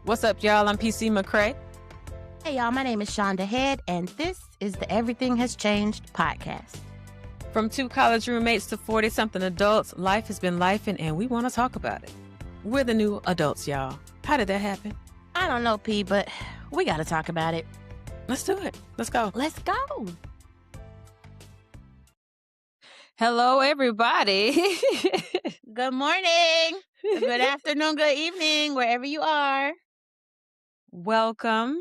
What's up, y'all? I'm PC McCray. Hey, y'all, my name is Shaunda Head, and this is the Everything Has Changed podcast. From 2 college roommates to 40-something adults, life has been lifing, and we want to talk about it. We're the new adults, y'all. How did that happen? I don't know, P, but we got to talk about it. Let's do it. Let's go. Let's go. Hello, everybody. Good morning. Good afternoon. Good evening, wherever you are. Welcome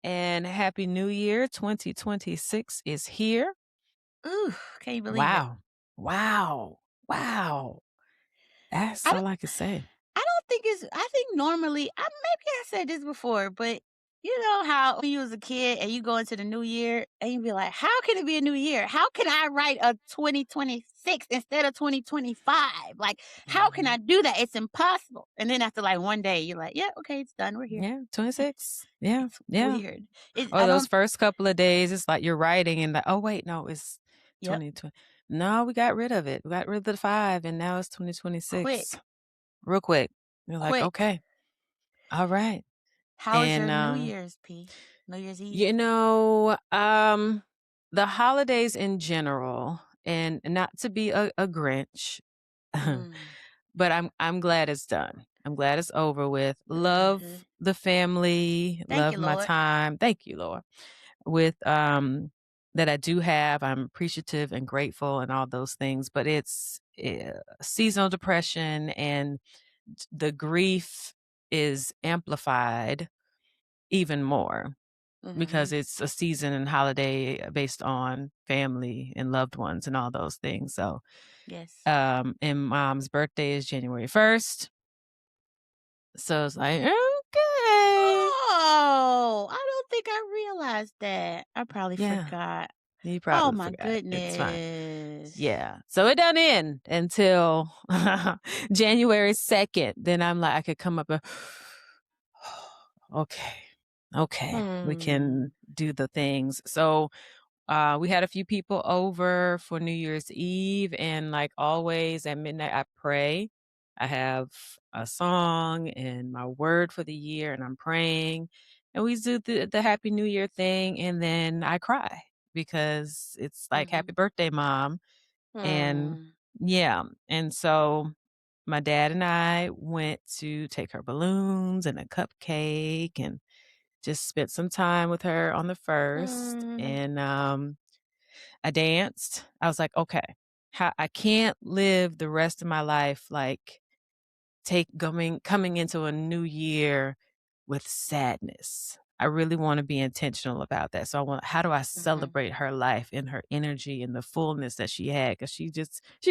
and Happy New Year. 2026 is here. Ooh, can you believe it? Wow. That's all I can say. I think normally, maybe I said this before, but you know how when you was a kid and you go into the new year and you be like, how can it be a new year? How can I write a 2026 instead of 2025? Like, how can I do that? It's impossible. And then after like one day, you're like, yeah, okay, it's done. We're here. Yeah, 26. Yeah, It's yeah. weird. Or those first couple of days, it's like you're writing and oh, wait, no, it's Yep. 2020. No, we got rid of it. We got rid of the 5 and now it's 2026. Quick. Real quick. You're like, Quick. okay. All right. How was your New Year's, P? New Year's Eve? You know, the holidays in general, and not to be a Grinch, but I'm glad it's done. I'm glad it's over with. Love the family, love my time. Thank you, Lord. With that I do have. I'm appreciative and grateful and all those things, but it's seasonal depression and the grief is amplified even more because it's a season and holiday based on family and loved ones and all those things. So, yes. And Mom's birthday is January 1st. So it's like, okay. Oh, I don't think I realized that. I probably forgot. You probably oh, my forgot. goodness. It's fine. Yeah. So it doesn't end until January 2nd. Then I'm like, I could come up and, okay, we can do the things. So we had a few people over for New Year's Eve, and like always at midnight, I pray. I have a song and my word for the year, and I'm praying. And we do the Happy New Year thing, and then I cry because it's like Happy Birthday, Mom. And yeah. And so my dad and I went to take her balloons and a cupcake and just spent some time with her on the 1st. And I danced. I was like, okay, I can't live the rest of my life like coming into a new year with sadness. I really want to be intentional about that. So how do I celebrate her life and her energy and the fullness that she had? Because she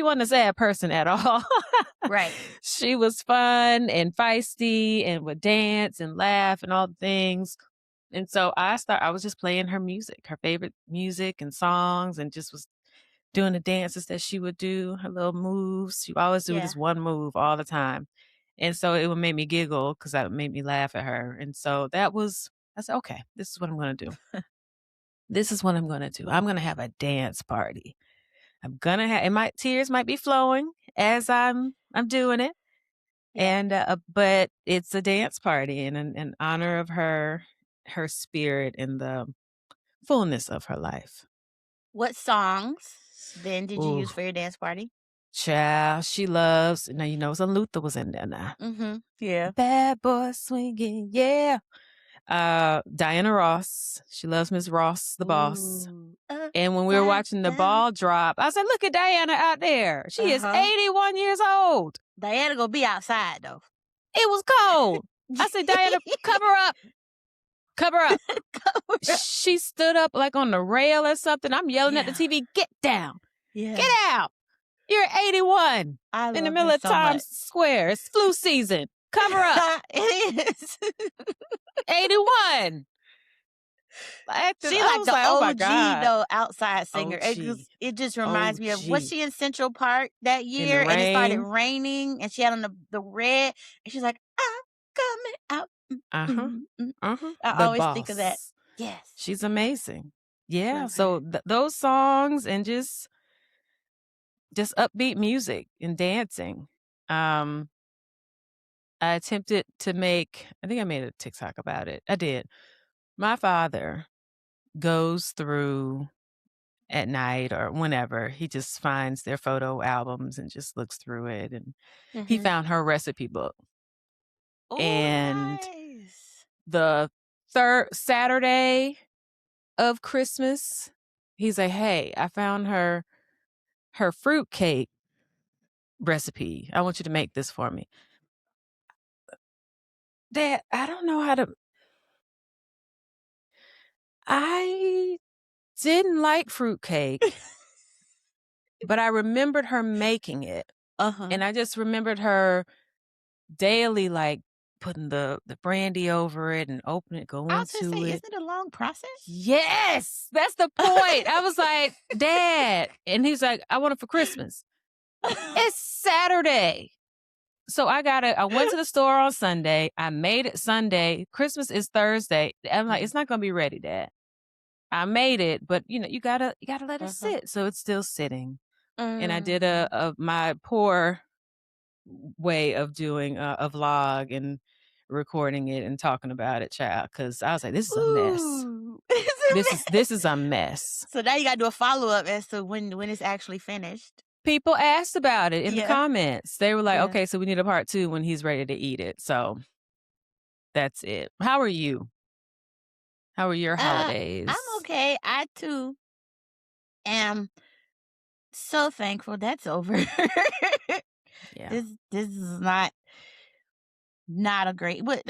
wasn't a sad person at all. Right. She was fun and feisty and would dance and laugh and all the things. And so I was just playing her music, her favorite music and songs, and just was doing the dances that she would do, her little moves. She would always do this one move all the time. And so it would make me giggle because that would make me laugh at her. And so I said, okay, this is what I'm going to do. This is what I'm going to do. I'm going to have a dance party. And my tears might be flowing as I'm doing it. Yeah. And, but it's a dance party and in honor of her spirit and the fullness of her life. What songs then did you use for your dance party? Child, she loves, now you know some Luther was in there now. Yeah. Bad boy swinging, yeah. Diana Ross, she loves Miss Ross, the boss. And when we were watching the ball drop, I said, look at Diana out there. She is 81 years old. Diana gonna be outside though. It was cold. I said, Diana, cover up. Cover up. She stood up like on the rail or something. I'm yelling at the TV, get down. Yeah. Get out. You're 81 in the middle of Times Square. It's flu season. Cover up. It is. 81. She like the OG though, outside singer. It just reminds me of, was she in Central Park that year? And it started raining and she had on the red and she's like, I'm coming out. I always think of that. Yes. She's amazing. Yeah. So those songs and just upbeat music and dancing. I attempted to make I think I made a TikTok about it. I did. My father goes through at night or whenever, he just finds their photo albums and just looks through it, and he Mhm. found her recipe book. Oh, And nice. the 3rd Saturday of Christmas, he's like, "Hey, I found her fruit cake recipe. I want you to make this for me." Dad, I don't know how to I didn't like fruit cake, but I remembered her making it, Uh-huh. and I just remembered her daily, like, putting the brandy over it and open it, go I was gonna into say, it. isn't it a long process? Yes! That's the point. I was like, "Dad," and he's like, "I want it for Christmas." It's Saturday. So I went to the store on Sunday. I made it Sunday. Christmas is Thursday. I'm like, Mhm. "It's not gonna be ready, Dad." I made it, but, you gotta let it Mhm. sit, so it's still sitting. And I did Mm. a my poor way of doing a vlog and recording it and talking about it, child, because I was like, "This is a mess. Ooh. This is a mess." So now you gotta do a follow-up as to when it's actually finished. People asked about it in the Yeah. comments. They were like, Yeah. "Okay, so we need a part 2 when he's ready to eat it." So, that's it. How are you? How were your I'm holidays? okay. I too am so thankful that's over. Yeah, This is not a great but,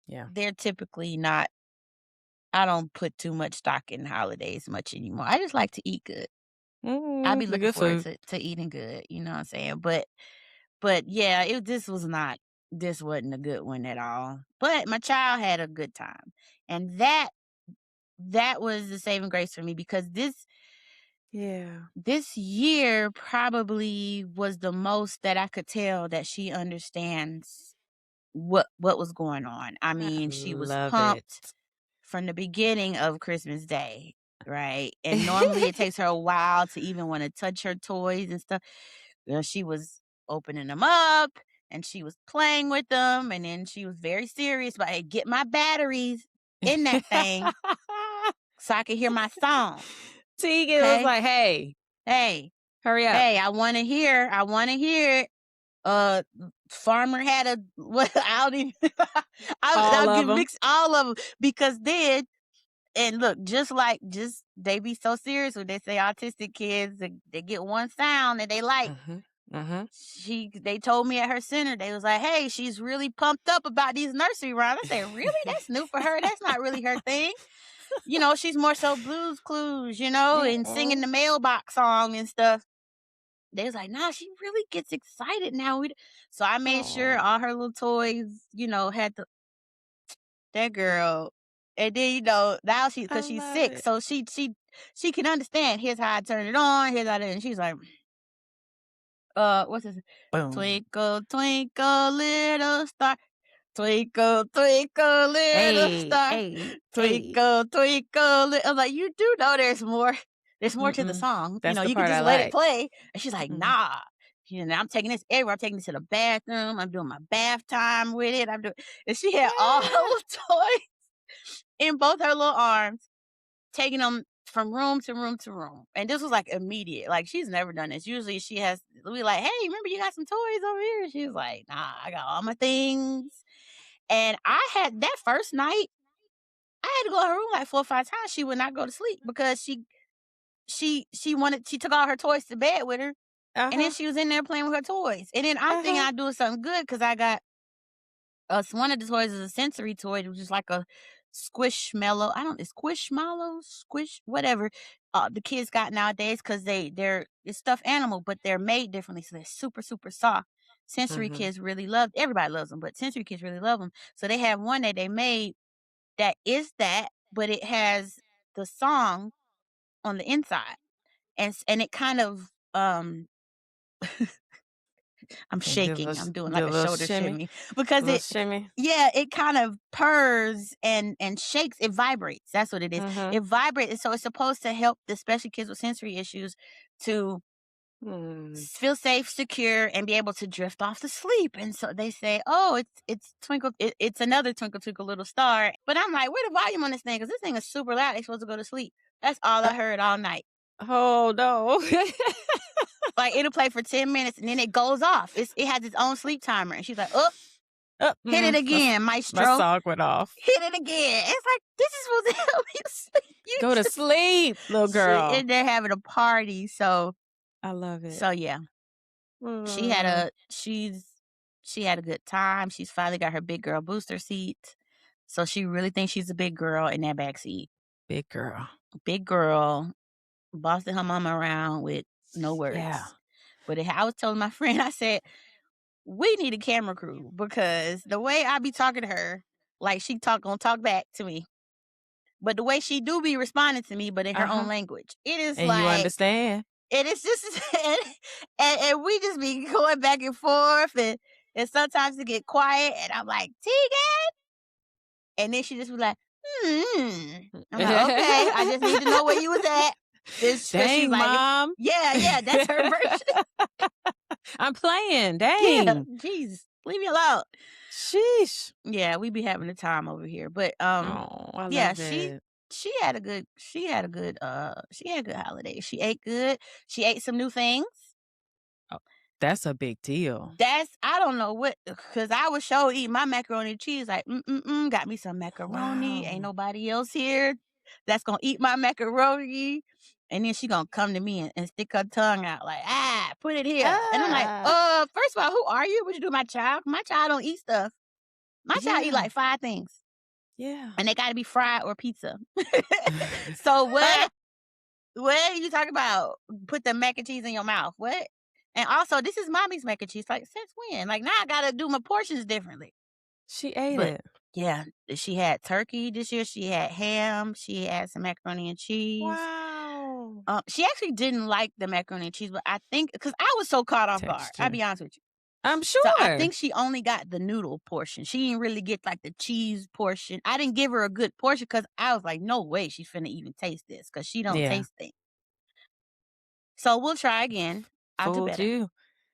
yeah. they're typically not I don't put too much stock in holidays much anymore. I just like to eat good. I be The looking good forward food. to eating good, you know what I'm saying? But yeah, this wasn't a good one at all. But my child had a good time. And that was the saving grace for me because Yeah. this year probably was the most that I could tell that she understands what was going on. I I mean, she was love it. pumped from the beginning of Christmas Day, right? And normally it takes her a while to even want to touch her toys and stuff. She was opening them up and she was playing with them, and then she was very serious about, hey, get my batteries in that thing so I can hear my song. Tegan was Okay. like, "Hey, Hey, hurry up." hey, I wanna hear it. Farmer had a what I don't even I'll All of give them. mix all of them because then and look, just they be so serious when they say autistic kids, they get one sound that they like. Mhm, mhm. They told me at her center, they was like, "Hey, she's really pumped up about these nursery rhymes." I said, "Really? That's new for her. That's not really her thing." She's more so Blues Clues, and singing the Mm-mm. mailbox song and stuff. They was like, "Nah, she really gets excited now." So I made sure Aw, all her little toys, had that girl. And then, now I because she's love sick, it. so she can understand. Here's how I turn it on. Here's how I do it. And she's like, what's this? Boom. Twinkle, twinkle, little star. Twinkle, twinkle, little Hey, star. hey, hey. Twinkle, twinkle, I'm like, you do know there's more. There's more to the Mm-mm. song. That's the You could part I just let it like. play. And she's like, Mhm. nah. I'm taking this everywhere. I'm taking this to the bathroom. I'm doing my bath time with it. And she had all her Ah. little toys in both her little arms, taking them from room to room to room. And this was like immediate. Like she's never done this. Usually we like, hey, remember you got some toys over here? She was like, nah, I got all my things. And I had that first night, I had to go to her room like 4 or 5 times. She would not go to sleep because she took all her toys to bed with her. And then Uh-huh, she was in there playing with her toys. And then I'm thinking uh-huh. I'd do something good because I got one of the toys is a sensory toy. It was just like a squishmallow. I don't it's squishmallow, squish whatever. The kids got nowadays because they're it's stuffed animal, but they're made differently, so they're super super soft. Sensory Mhm. kids really love. Everybody loves them, but sensory kids really love them. So they have one that they made that is that, but it has the song on the inside, and it kind of I'm Do a little shaking. I'm doing do like a a little shoulder shimmy, shimmy a because little shimmy. it kind of purrs and shakes. It vibrates. That's what it is. Mhm. It vibrates. So it's supposed to help, especially kids with sensory issues, to feel safe, secure, and be able to drift off to sleep. And so they say, "Oh, it's twinkle, it's another twinkle twinkle little star." But I'm like, "Where the volume on this thing? Because this thing is super loud. They supposed to go to sleep." That's all Uh, I heard all night. oh, no. Like it'll play for 10 minutes and then it goes off. It has its own sleep timer. And she's like, "Oh, hit it again, My maestro. song went off. Hit it again." It's like this is supposed to help you sleep. You Go to just sleep, little sit girl. in there having a party. So I love it. so yeah. She had Mm, a she's she had a good time. She's finally got her big girl booster seat. So she really thinks she's a big girl in that back seat. big girl. Big girl, bossing her mama around with no Yeah. words. But I was telling my friend, I said, we need a camera crew because the way I be talking to her, like she gonna talk back to me. But the way she do be responding to me, but in her own Uh-huh. language, it is And you like, understand? and it's just, and we just be going back and forth, and sometimes it get quiet, and I'm like, Tegan, and then she just was like, hmm. I'm like, okay, I just need to know where you was at. This because she's Dang, like, mom. yeah, yeah, that's her version. I'm playing. Yeah, Dang. jeez, leave me alone. Sheesh. Yeah, we be having a time over here. But Oh, I yeah, love it. she had a good holiday. She ate good. She ate some new things. Oh, that's a big deal. I don't know what, cause I was sure eating my macaroni and cheese. Like, got me some macaroni. Ain't Wow. nobody else here that's gonna eat my macaroni. And then she gonna come to me and stick her tongue out like, put it here. And I'm like, Ah. first of all, who are you? What you do, my child? My child don't eat stuff. My child eat Yeah. like 5 things, Yeah. and they gotta be fried or pizza. So what are you talking about? Put the mac and cheese in your mouth. What? And also, this is mommy's mac and cheese. Like, since when? Like, now I gotta do my portions differently. She ate But it. yeah, she had turkey this year. She had ham. She had some macaroni and cheese. Wow. She actually didn't like the macaroni and cheese, but I think because I was so caught off guard. I'll Texture. be honest with you. I'm So I sure. think she only got the noodle portion. She didn't really get like the cheese portion. I didn't give her a good portion because I was like, no way she's finna even taste this because she don't Yeah. taste things. So we'll try again. I'll do Fooled better. you.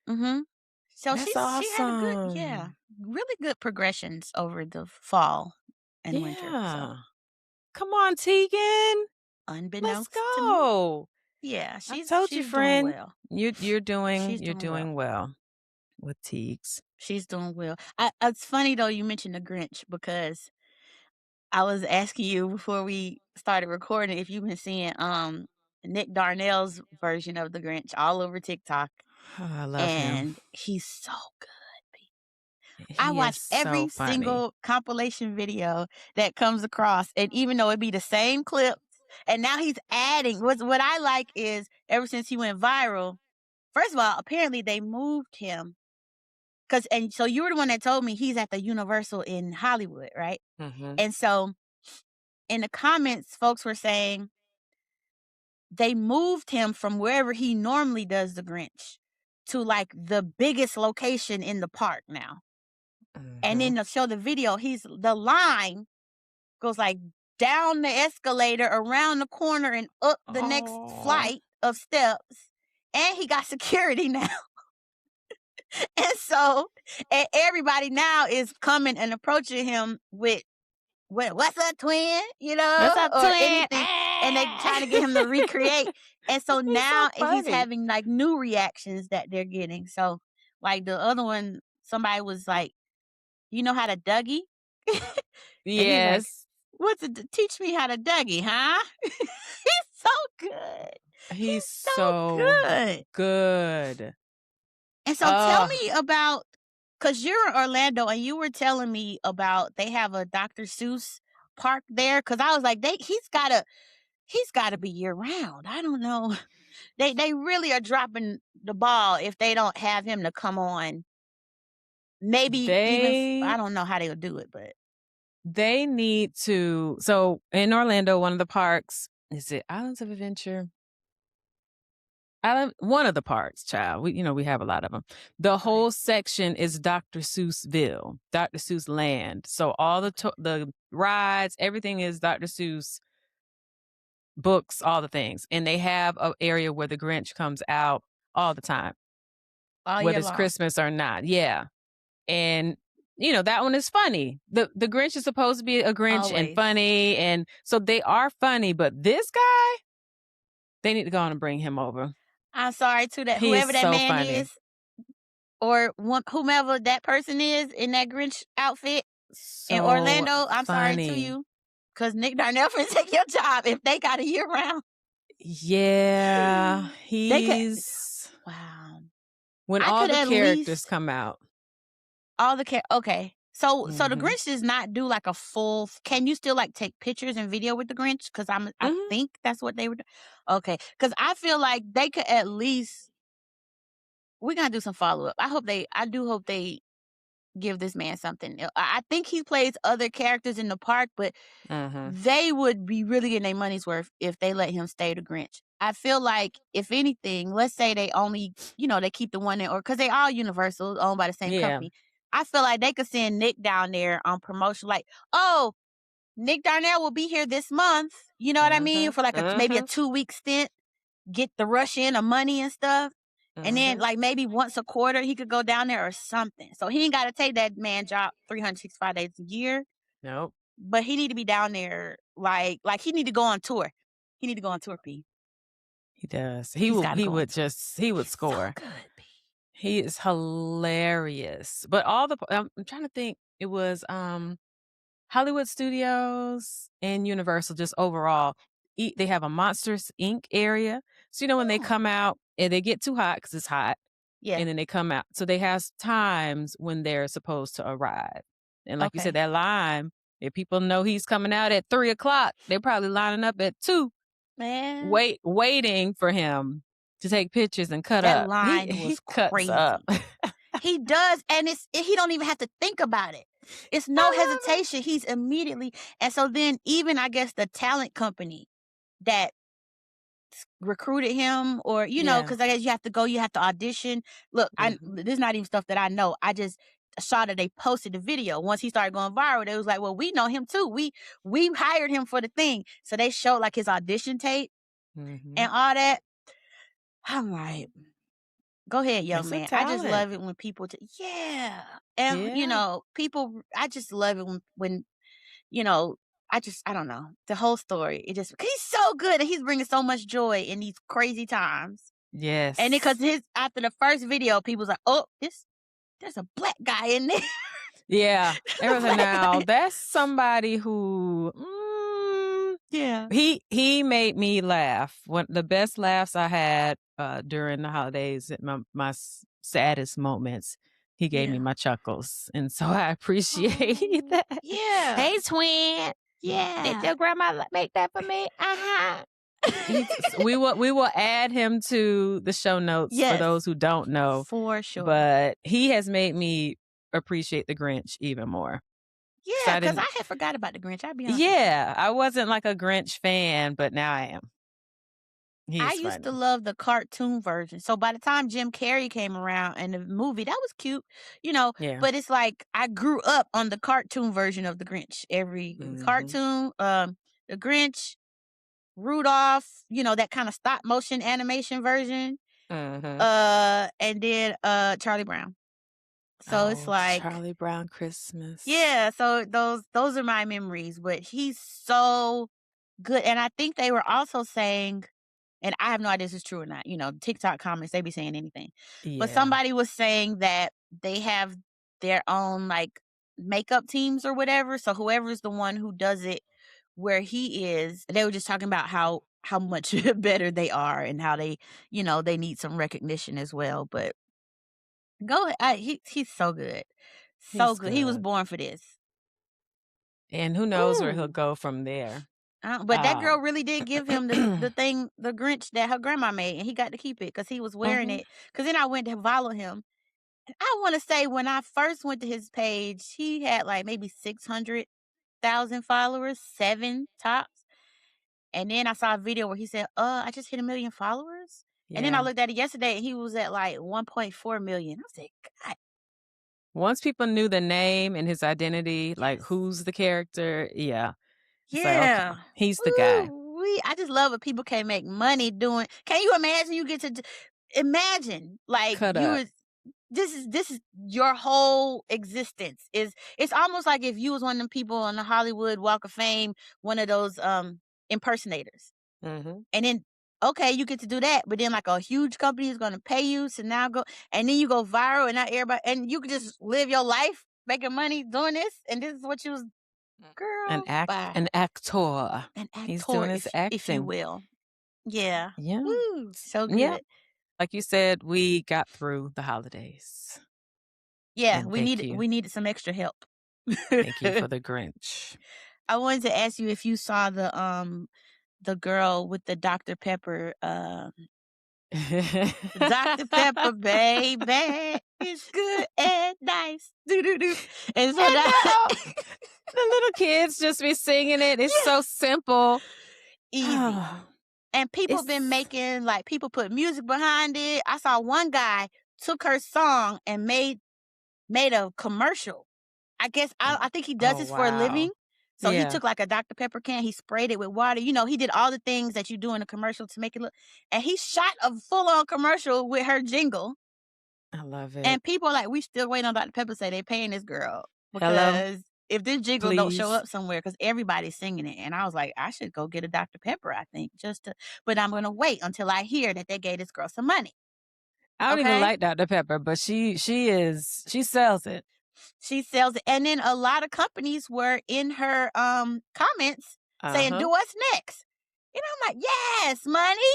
Mhm. So That's she had a good, yeah, awesome. really good progressions over the fall and winter. So Yeah. Come on, Tegan. Let's unbeknownst to me, go. yeah, I told you, she's doing friend. well. You're doing She's you're doing well. doing well with Teagues. She's doing well. It's funny though you mentioned the Grinch because I was asking you before we started recording if you've been seeing Nick Darnell's version of the Grinch all over TikTok, Oh, I love him. and he's so good. I He is watch so every funny. single compilation video that comes across, and even though it be the same clips, and now he's adding. What I like is ever since he went viral. First of all, apparently they moved him and so you were the one that told me he's at the Universal in Hollywood, right? Mhm. And so in the comments, folks were saying they moved him from wherever he normally does the Grinch to like the biggest location in the park now. And Mhm. then to show the video, the line goes like down the escalator, around the corner, and up the next Oh, flight of steps. And he got security now. And so everybody now is coming and approaching him with what's up, twin? that's a Or twin. anything. And they trying to get him to recreate. And so He's so now he's funny. having like new reactions that they're getting. So like the other one, somebody was like, you know how to Dougie? And he's like, Yes, teach me how to Dougie, huh? He's so good. he's He's so so good. good. And so tell Oh, me about, because you're in Orlando and you were telling me about they have a Dr. Seuss park there. Cause I was like, he's gotta be year round. I don't know. They really are dropping the ball if they don't have him to come on. Maybe even I they don't know how they'll do it, but they need to. So in Orlando, one of the parks, is it Islands of Adventure? One of the parks, child. We have a lot of them. The okay. whole section is Dr. Seussville, Dr. Seuss land. So all the rides, everything is Dr. Seuss books, all the things. And they have an area where the Grinch comes out all the time, All whether year it's long. Christmas or not. Yeah. And, that one is funny. The Grinch is supposed to be a Grinch and Always. funny, and so they are funny, but this guy, they need to go on and bring him over. I'm sorry to that He is whoever that so man funny. is or whomever that person is in that Grinch outfit in So Orlando, I'm sorry to funny. you, cause Nick Darnell finna take your job if they got a year round. Yeah, They could he's wow. when I all could the at characters least come out. all the okay. So the Mhm. Grinch does not do like a full can you still like take pictures and video with the Grinch? Cause I Mhm. think that's what they were okay. Cause I feel like they could at least we gotta do some follow up. I do hope they give this man something. I think he plays other characters in the park, but Mhm. they would be really getting their money's worth if they let him stay the Grinch. I feel like if anything, let's say they only, they keep the one in, or because they all Universal owned by the same Yeah. company. I feel like they could send Nick down there on promotion, like, oh, Nick Darnell will be here this month. You know what I mean? Mhm. For like maybe a Mhm. 2-week stint, get the rush in of money and stuff. And then Mhm. like maybe once a quarter he could go down there or something. So he ain't got to take that man job 365 days a year, Nope. but he need to be down there like he need to go on tour. He need to go on tour, P. He does. He's got to He go on would tour. just he would He's so score. good, P. He is hilarious. But I'm trying to think. It was Hollywood Studios and Universal just overall. They have a Monsters Inc. area. So when they Oh, come out and they get too hot because it's hot, yeah. and then they come out. So they have times when they're supposed to arrive. And like you said, Okay. that line, if people know he's coming out at 3 o'clock, they're probably lining up at 2, Man, waiting for him to take pictures and cut that up. He line he was cuts up. crazy. He does, and he don't even have to think about it. It's no I love hesitation. He's immediately and so then even I guess the talent company that recruited him or it. Yeah. because I guess you have to audition. Look, Mhm. this is not even stuff that I know. I just saw that they posted the video. Once he started going viral, they was like, "Well, we know him too. We hired him for the thing." So they showed like his audition tape Mhm. and all that. I'm like, "Go ahead, young It's a man." I just talent. love it when people yeah. And Yeah. people I just love it when you know, I don't know, the whole story, he's so good and he's bringing so much joy in these crazy times. And because Yes. his after the first video, people's like, "Oh, there's a black guy in there." Yeah. There's a Everyone's like, black now guy. that's somebody who Yeah. he made me laugh. One the best laughs I had during the holidays, at my saddest moments, he gave me Yeah. my chuckles. And so I appreciate Oh, that. yeah. Hey twin, did Yeah. your grandma make that for me? Uh-huh. Yes. We will add him to the show notes for those who don't know, For sure. but he has made me appreciate the Grinch even more. 'Cause Yeah, I because didn't I had forgot about the Grinch, I'll be honest with you. Yeah, I wasn't like a Grinch fan, but now I am. I He's used to funny. love the cartoon version. So by the time Jim Carrey came around and the movie, that was cute, Yeah. but it's like I grew up on the cartoon version of the Grinch. Every Mhm. cartoon, the Grinch, Rudolph, that kind of stop motion animation version, Mhm. and then Charlie Brown. So it's Oh, like Charlie Brown Christmas. yeah, so those are my memories, but he's so good. And I think they were also saying and I have no idea if this is true or not. TikTok comments, they be saying anything. But Yeah. somebody was saying that they have their own like makeup teams or whatever. So whoever's the one who does it where he is, they were just talking about how much better they are and how they need some recognition as well. But go he's so good. So He's good. He was good. born for this. And who knows where he'll Ooh. go from there. But that girl Um really did give him the thing, the Grinch that her grandma made, and he got to keep it because he was wearing Mhm. it. Because then I went to follow him. And I want to say when I first went to his page, he had like maybe 600,000 followers, 7 tops. And then I saw a video where he said, I just hit 1 million followers. And then I Yeah. looked at it yesterday and he was at like 1.4 million. I was like, God, Once people knew the name and his identity, like yes. who's the character, yeah. It's like, Yeah. okay, he's the guy. Ooh, I just love it. People can make money doing. Can you imagine you get to? imagine, like, Cut you up. was this is your whole existence. It's almost like if you was one of them people on the Hollywood Walk of Fame, one of those, impersonators. Mhm. And then, okay, you get to do that, but then, like, a huge company is gonna pay you to now go and then you go viral and not everybody and you could just live your life making money doing this, and this is what you was girl, bye. An actor. An He's actor, doing his if you acting. will. Yeah. Yeah. Woo, so Yeah. good. Like you said, we got through the holidays, Yeah, and we needed some extra help. thank you for the Grinch. I wanted to ask you if you saw the girl with the Dr. Pepper, Dr. Pepper, baby, it's good and nice. Do do do. And so I now know. The little kids just be singing it. It's yeah, so simple. easy. Oh, And people been it's making like people put music behind it. I saw one guy took her song and made a commercial. I guess I think he does oh, this for a living. wow. So he Yeah, took like a Dr. Pepper can, he sprayed it with water. You know, he did all the things that you do in a commercial to make it look. And he shot a full on commercial with her jingle. I love it. And people are like, we still waiting on Dr. Pepper to say they paying this girl Hello, because if this jingle don't show please. up somewhere, because everybody's singing it, and I was like, I should go get a Dr. Pepper. I think just to, but I'm gonna wait until I hear that they gave this girl some money. I don't even Okay, like Dr. Pepper, but she sells it. she sells it, and then a lot of companies were in her comments saying, Uh-huh. "Do us next." You know, I'm like, yes, money,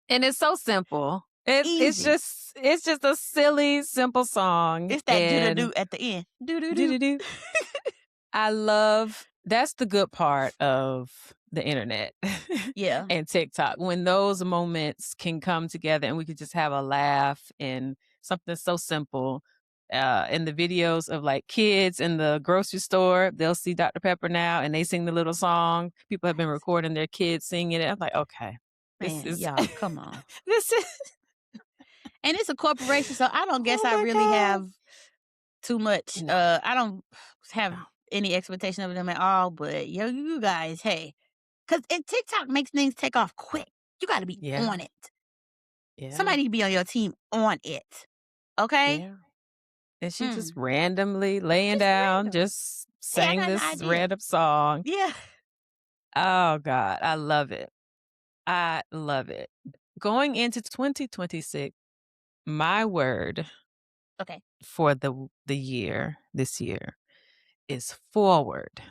And it's so simple. easy. It's just a silly, simple song, It's that do do and do at the end, do do do do. do do. I love that's the good part of the internet Yeah, and TikTok, when those moments can come together and we could just have a laugh and something so simple. In the videos of like kids in the grocery store, they'll see Dr. Pepper now and they sing the little song. People have been right. recording their kids singing it. I'm like, okay, this Man, is y'all, come on. this is And it's a corporation, so I don't guess oh I my really God. have too much, No, I don't have no. any expectation of them at all, but yo, you guys, hey, because TikTok makes things take off quick. You gotta be Yeah, on it. yeah, Somebody need to be on your team on it, okay? yeah. And she just Mm, randomly laying just down, random. just "Hey, I sang got an this idea." random song. Yeah. Oh God, I love it. I love it. Going into 2026, my word Okay. for the year, this year, is forward.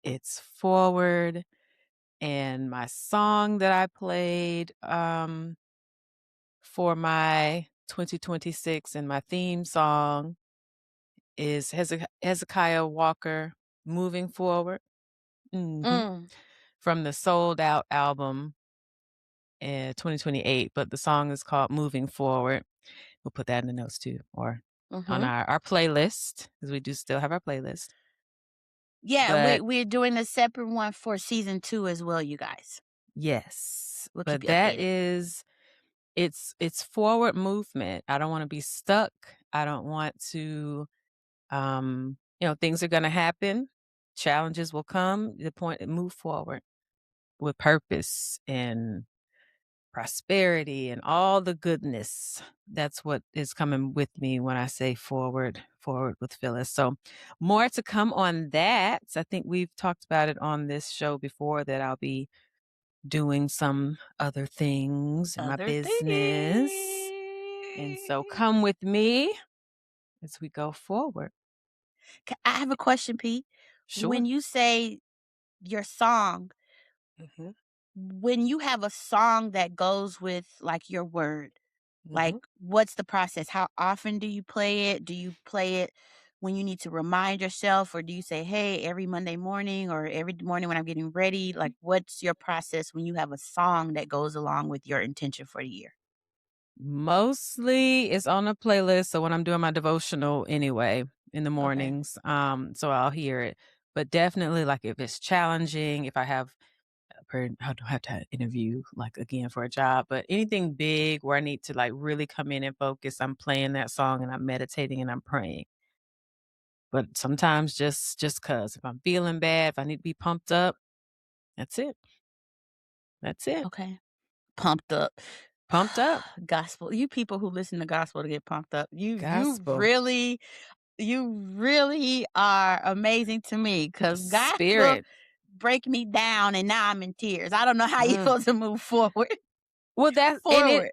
It's forward. And my song that I played for my 2026 and my theme song is Hezekiah Walker, Moving Forward. Mhm. Mm, From the Sold Out album in 2028, but the song is called Moving Forward. We'll put that in the notes too, or on mhm. our playlist, because we do still have our playlist. Yeah, But we're doing a separate one for season 2 as well, you guys. yes, We'll keep but you that updated. is it's forward movement. I don't wanna be stuck. I don't want to, things are gonna happen, challenges will come, the point move forward with purpose and prosperity and all the goodness. That's what is coming with me when I say forward, forward with Phyllis. So, more to come on that. I think we've talked about it on this show before that I'll be doing some other things in my Other business. And so, thing. come with me as we go forward. I have a question, Pete. When Sure. you say your song, Hmm. when you have a song that goes with like your word, like Hmm. what's the process? How often do you play it? Do you play it when you need to remind yourself, or do you say, hey, every Monday morning or every morning when I'm getting ready? Like, what's your process when you have a song that goes along with your intention for the year? Mostly it's on a playlist, so when I'm doing my devotional anyway in the Okay. mornings, so I'll hear it. But definitely, like, if it's challenging, if I have I don't have to interview, like, again for a job, but anything big where I need to, like, really come in and focus, I'm playing that song and I'm meditating and I'm praying. But sometimes just 'cause if I'm feeling bad, if I need to be pumped up, that's it. That's it. Okay. pumped up. Pumped up. Gospel. You people who listen to gospel to get pumped up. Gospel. You really are amazing to me because gospel Spirit. break me down and now I'm in tears. I don't know how you Mm. supposed to move forward. Well, that's and it Forward.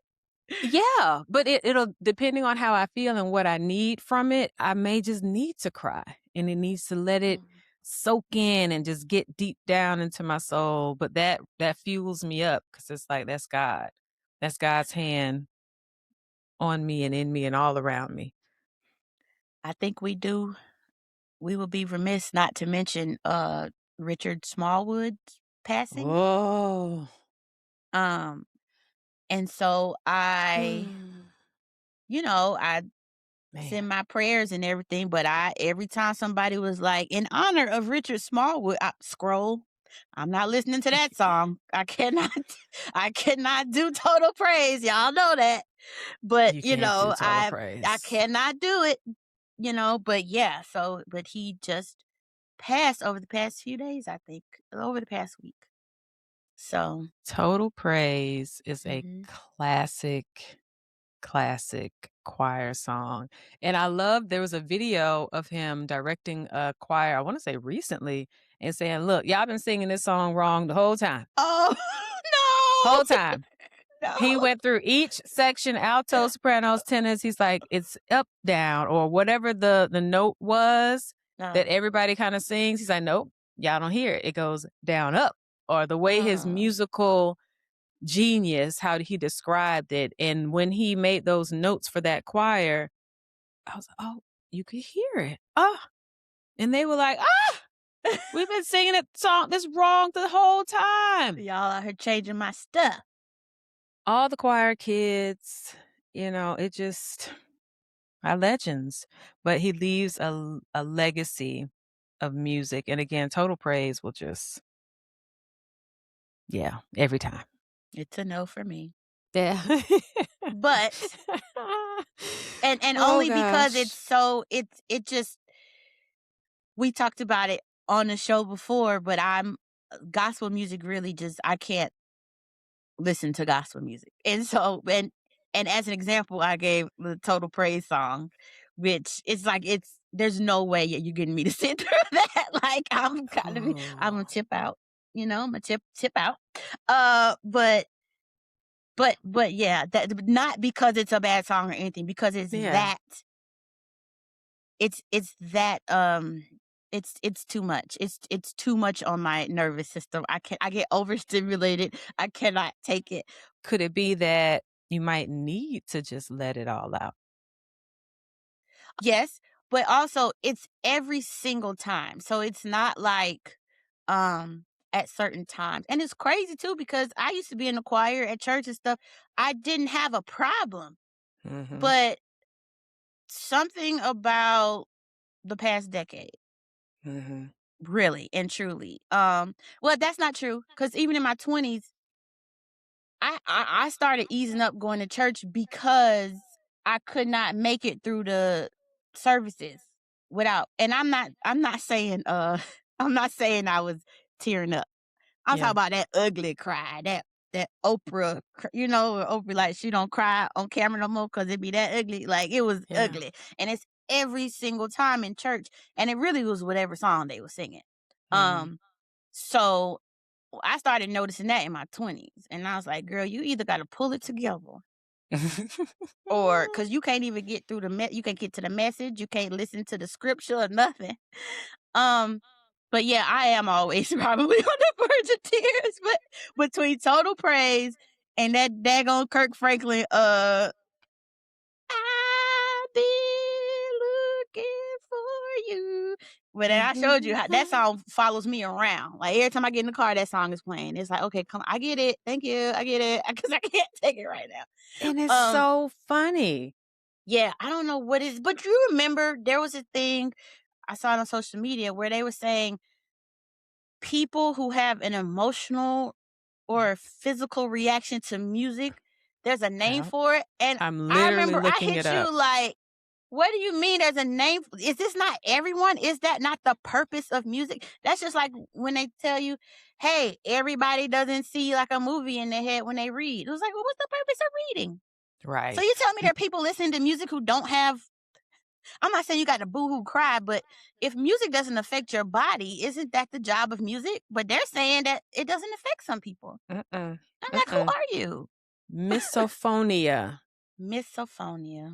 yeah, but it'll depending on how I feel and what I need from it, I may just need to cry, and it needs to let it Mm. soak in and just get deep down into my soul, but that fuels me up because it's like, that's God. That's God's hand on me and in me and all around me. I think we will be remiss not to mention Richard Smallwood's passing. Oh. Um and so I Man. send my prayers and everything, but every time somebody was like, "In honor of Richard Smallwood," I scroll. I'm not listening to that song. I cannot I cannot do Total Praise, y'all know that. But, You can't do total I praise. cannot do it, but yeah, but he just passed over the past few days, I think, over the past week. So, Total Praise is a mhm. classic choir song, and I love there was a video of him directing a choir, I wanna say recently, and saying, "Look, y'all been singing this song wrong the whole time. Oh, Whole no. time." He No. went through each section, alto, sopranos, tenors, he's like, "It's up, down," or whatever the note was that No. everybody kinda sings, he's like, "Nope, y'all don't hear it. It goes down, up," or the way his Oh. musical genius, how he described it, and when he made those notes for that choir, I was like, "Oh, you could hear it. Oh," and they were like, "Ah, we've been singing it song this wrong the whole time." Y'all out here changing my stuff. All the choir kids, it just are legends, but he leaves a legacy of music, and again, Total Praise will just yeah, every time. It's a no for me. Yeah. But and Oh only because gosh. it just we talked about it on the show before, but gospel music really just I can't listen to gospel music. And so and as an example, I gave the Total Praise song, which it's like there's no way you're getting me to sit through that. Like I'm gonna Oh, tip out, I'm gonna tip out. Uh but but yeah, that not because it's a bad song or anything, because yeah. it's that it's too much. It's too much on my nervous system. I get overstimulated. I cannot take it. Could it be that you might need to just let it all out? Yes, but also it's every single time. So it's not like at certain times. And it's crazy too because I used to be in the choir at church and stuff. I didn't have a problem. Mhm. But something about the past decade, Mhm. really and truly. Well, that's not true because even in my 20s, I started easing up going to church because I could not make it through the services without. And I'm not saying I'm not saying I was tearing up. I'm talking Yeah. about that ugly cry, that Oprah, where Oprah like she don't cry on camera no more because it be that ugly. Like it was Yeah. ugly, and it's every single time in church, and it really was whatever song they were singing. Mhm. Um, so I started noticing that in my 20s, and I was like, "Girl, you either got to pull it together, or because you can't even get through you can't get to the message, you can't listen to the scripture or nothing." Um, but yeah, I am always probably on the verge of tears, but between Total Praise and that daggone Kirk Franklin, "I've been looking for you." But then I showed you how that song follows me around. Like, every time I get in the car, that song is playing. It's like, "Okay, come I get it. Thank you. I get it," because I can't take it right now. And it's Um, so funny. yeah, I don't know what is but you remember there was a thing I saw it on social media where they were saying people who have an emotional or physical reaction to music, there's a name Yeah. for it, and I'm I literally remember I looking it hit up. you like What do you mean there's a name? Is this not everyone? Is that not the purpose of music? That's just like when they tell you, hey, everybody doesn't see like a movie in their head when they read. It was like, well, what's the purpose of reading? So you Right. tell me there are people listening to music who don't have, I'm not saying you got to boo-hoo cry, but if music doesn't affect your body, isn't that the job of music? But they're saying that it doesn't affect some people. Mm-mm. I'm like, who Mm-mm. are you? Misophonia. Misophonia.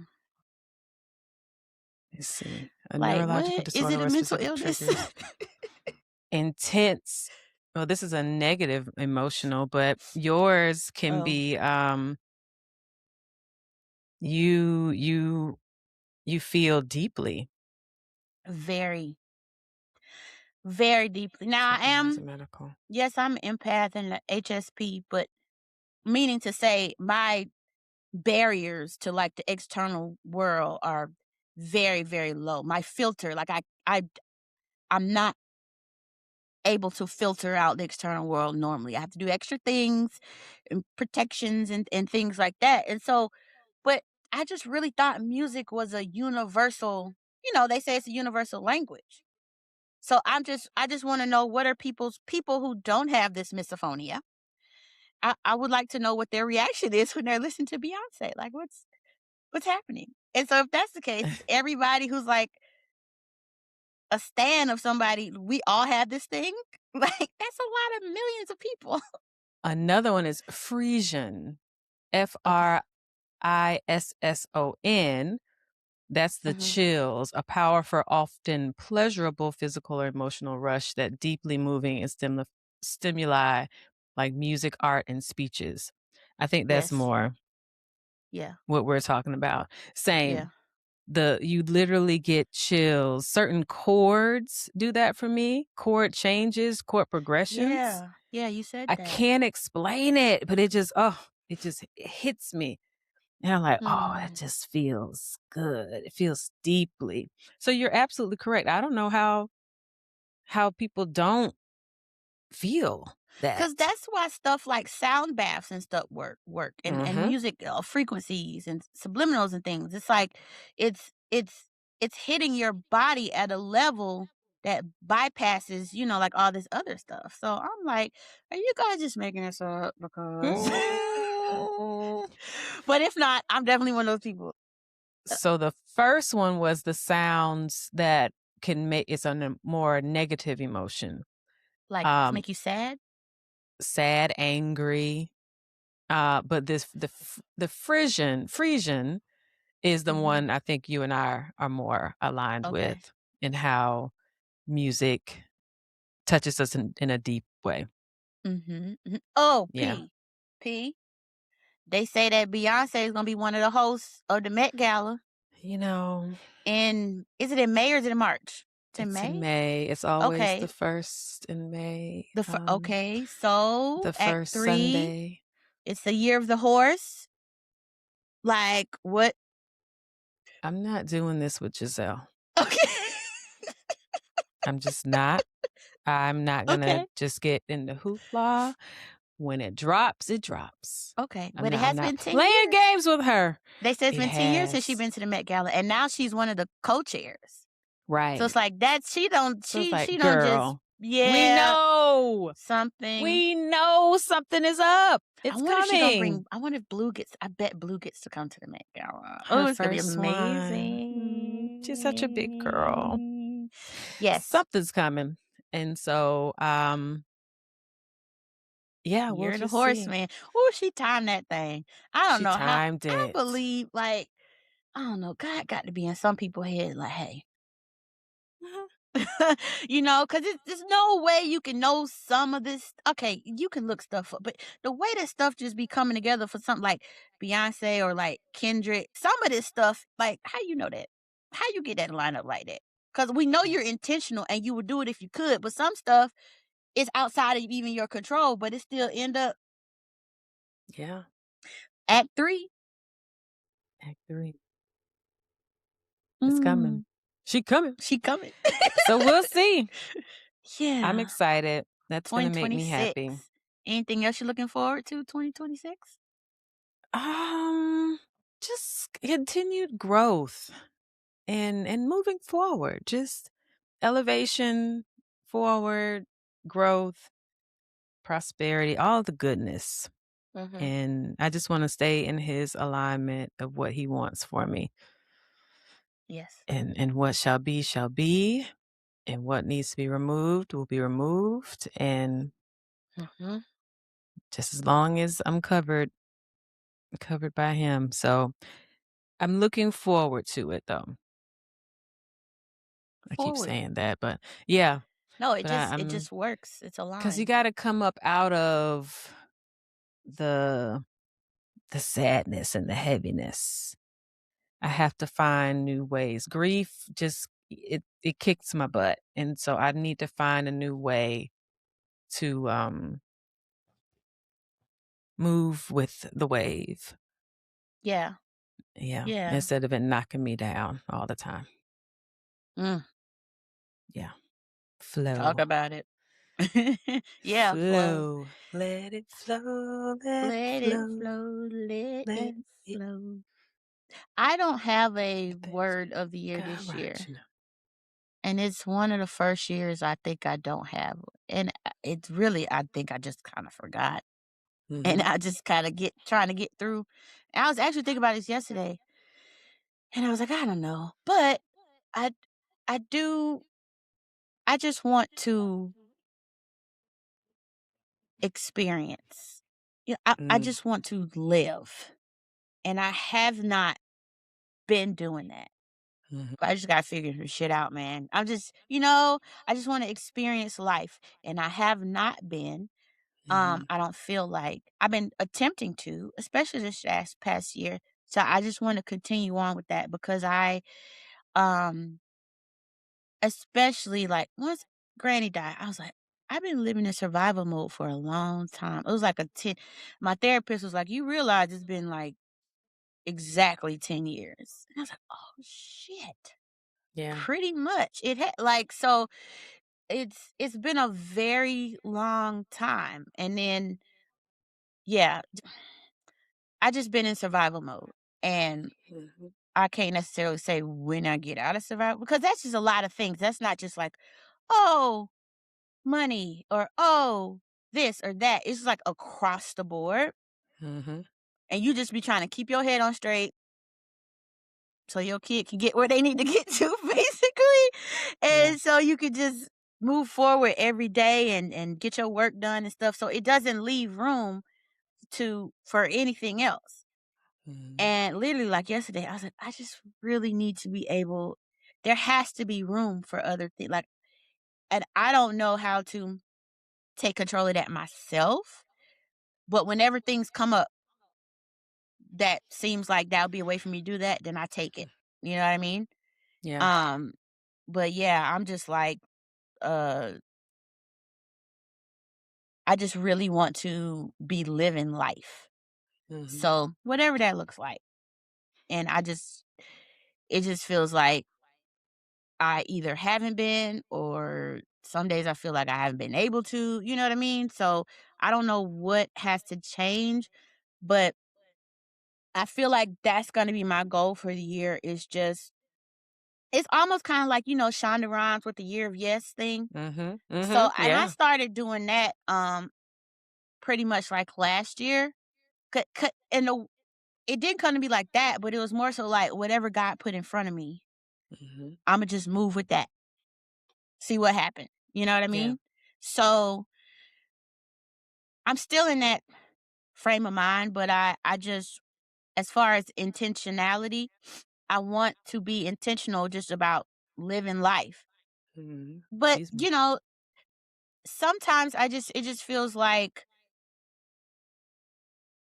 Let's see. A Like, neurological what? Is disorder it a where mental specific illness? triggers intense. Well, this is a negative emotional, but yours can Oh, be you you feel deeply. very, very deeply. Now I Something as a am, medical. yes, I'm an empath and a HSP, but meaning to say my barriers to like the external world are very, very low. My filter, like I'm not able to filter out the external world normally. I have to do extra things and protections and things like that. And so, but I just really thought music was a universal, they say it's a universal language. So I just want to know, what are people who don't have this misophonia. I would like to know what their reaction is when they're listening to Beyonce. Like what's happening? And so if that's the case, is everybody who's like a stan of somebody, we all have this thing? Like that's a lot of millions of people. Another one is Frisian. Okay. Frisson. That's the Mhm. chills, a powerful, often pleasurable physical or emotional rush that deeply moving and stimuli like music, art, and speeches. I think that's Yes. more Yeah. what we're talking about. Same. Yeah. You literally get chills. Certain chords do that for me. Chord changes, chord progressions. Yeah. Yeah, you said I that. can't explain it, but it just hits me. And I'm like, "Oh, it Mm. just feels good. It feels deeply." So you're absolutely correct. I don't know how people don't feel that. 'Cause that's why stuff like sound baths and stuff work and Mhm. music, frequencies and subliminals and things. It's like it's it's it's hitting your body at a level that bypasses, like all this other stuff. So I'm like, are you guys just making this up because Mm. but if not, I'm definitely one of those people. So the first one was the sounds that can make it's on a more negative emotion. Like Um, make you sad? sad, angry. But the Frisian is the Mhm. one I think you and I are more aligned Okay. with in how music touches us in a deep way. Mhm. Mhm. Oh, Yeah. P. They say that Beyonce is gonna be one of the hosts of the Met Gala. You know, Is it in May or is it in March? It's in it's in May? May. It's always the Okay. first in May. Okay, so The Act first 3, Sunday. it's the year of the horse. Like, what? I'm not doing this with Giselle. Okay. I'm just not. I'm not gonna Okay. just get in the hoopla. When it drops, it drops. Okay, I'm but it not I'm has not been 10 playing years. games with her. They said it's It been 10 years since she's has. been to the Met Gala, and now she's one of the co-chairs. So it's Right. like that So it's she like, don't just, "Girl, we yeah, know. something. We know something is up. It's coming." I wonder if Blue gets, I bet Blue gets to come to the Met Gala. Oh, Her it's gonna be first one. She's such a big girl. amazing. Yes, Something's coming. And so, yeah, we'll you're the just see. horseman. Oh, she timed that thing. I don't She know how, timed I it. believe, like, I don't know, God got to be in some people's head like, "Hey." Mhm. Because there's no way you can know some of this. Okay, you can look stuff up, but the way that stuff just be coming together for something like Beyonce or like Kendrick, some of this stuff, like, how you know that? How you get that line up like that? Because we know Yeah. you're intentional and you would do it if you could, but some stuff is outside of even your control, but it still end up Yeah. Act 3. Act 3. It's coming. Mm, She coming. she coming. So we'll see. I'm Yeah, excited. That's gonna make me happy. 2026. Anything else you're looking forward to 2026? Um, just continued growth. and moving forward, just elevation, forward, growth, prosperity, all the goodness. Mhm. And I just want to stay in his alignment of what he wants for me. Yes. And what shall be, and what needs to be removed will be removed. And Mhm. just as long as I'm covered by him. So I'm looking forward to it though. I keep Forward. saying that, but yeah, No, but it I'm just works. It's because you aligned. got to come up out of the the sadness and the heaviness. I have to find new ways. Grief just it kicks my butt, and so I need to find a new way to move with the wave. Yeah. Yeah, Yeah. instead of it knocking me down all the time. Mm. Yeah, Talk flow, about it. Yeah, flow. flow, let it Let it flow, flow, let let it it flow. I don't have a things word of the year go this right, year, you know. and it's one of the first years I think I don't have, and it's really I think I just kinda forgot, and Mhm, I just kinda get trying to get through. I was actually thinking about this yesterday, and I was like, "I don't know," but I I do I just want to experience. Yeah, I mm, just want to live, and I have not been doing that. mhm, I just gotta figure some shit out, man. I just wanna experience life, and I have not been. mhm, I don't feel like I've been attempting to, especially this past year. So I just wanna continue on with that because um, especially, like, once granny died, I was like, "I've been living in survival mode for a long time." It was like a 10 my therapist was like, "You realize it's been, like, exactly 10 years." And I was like, "Oh, shit." yeah, Pretty much. So it's been a very long time, and then, yeah, I just been in survival mode, and mhm, I can't necessarily say when I get out of survival because that's just a lot of things. That's not just like, "Oh, money," or, "Oh, this or that." It's like across the board, mhm, and you just be trying to keep your head on straight so your kid can get where they need to get to, basically, yeah, and so you could just move forward every day and get your work done and stuff, so it doesn't leave room to for anything else. mhm, And literally, like yesterday, I was like, "I just really need to be able there has to be room for other things, like, and I don't know how to take control of that myself, but whenever things come up that seems like that'll be a way for me to do that, then I take it." You know what I mean? yeah, Um, but yeah, I'm just like, uh, I just really want to be living life. mhm, So, whatever that looks like. And it just feels like I either haven't been or some days I feel like I haven't been able to, you know what I mean? So, I don't know what has to change, but I feel like that's going to be my goal for the year is just it's almost kind of like, Shaunda Rhimes with the year of yes thing. mhm, So, mhm, and I yeah, started doing that pretty much like last year. It didn't come to me like that, but it was more so like whatever God put in front of me, mhm, Imma just move with that, see what happened, you know what I yeah, mean? So, I'm still in that frame of mind, but I just as far as intentionality, I want to be intentional just about living life. mhm, But, excuse me, sometimes it just feels like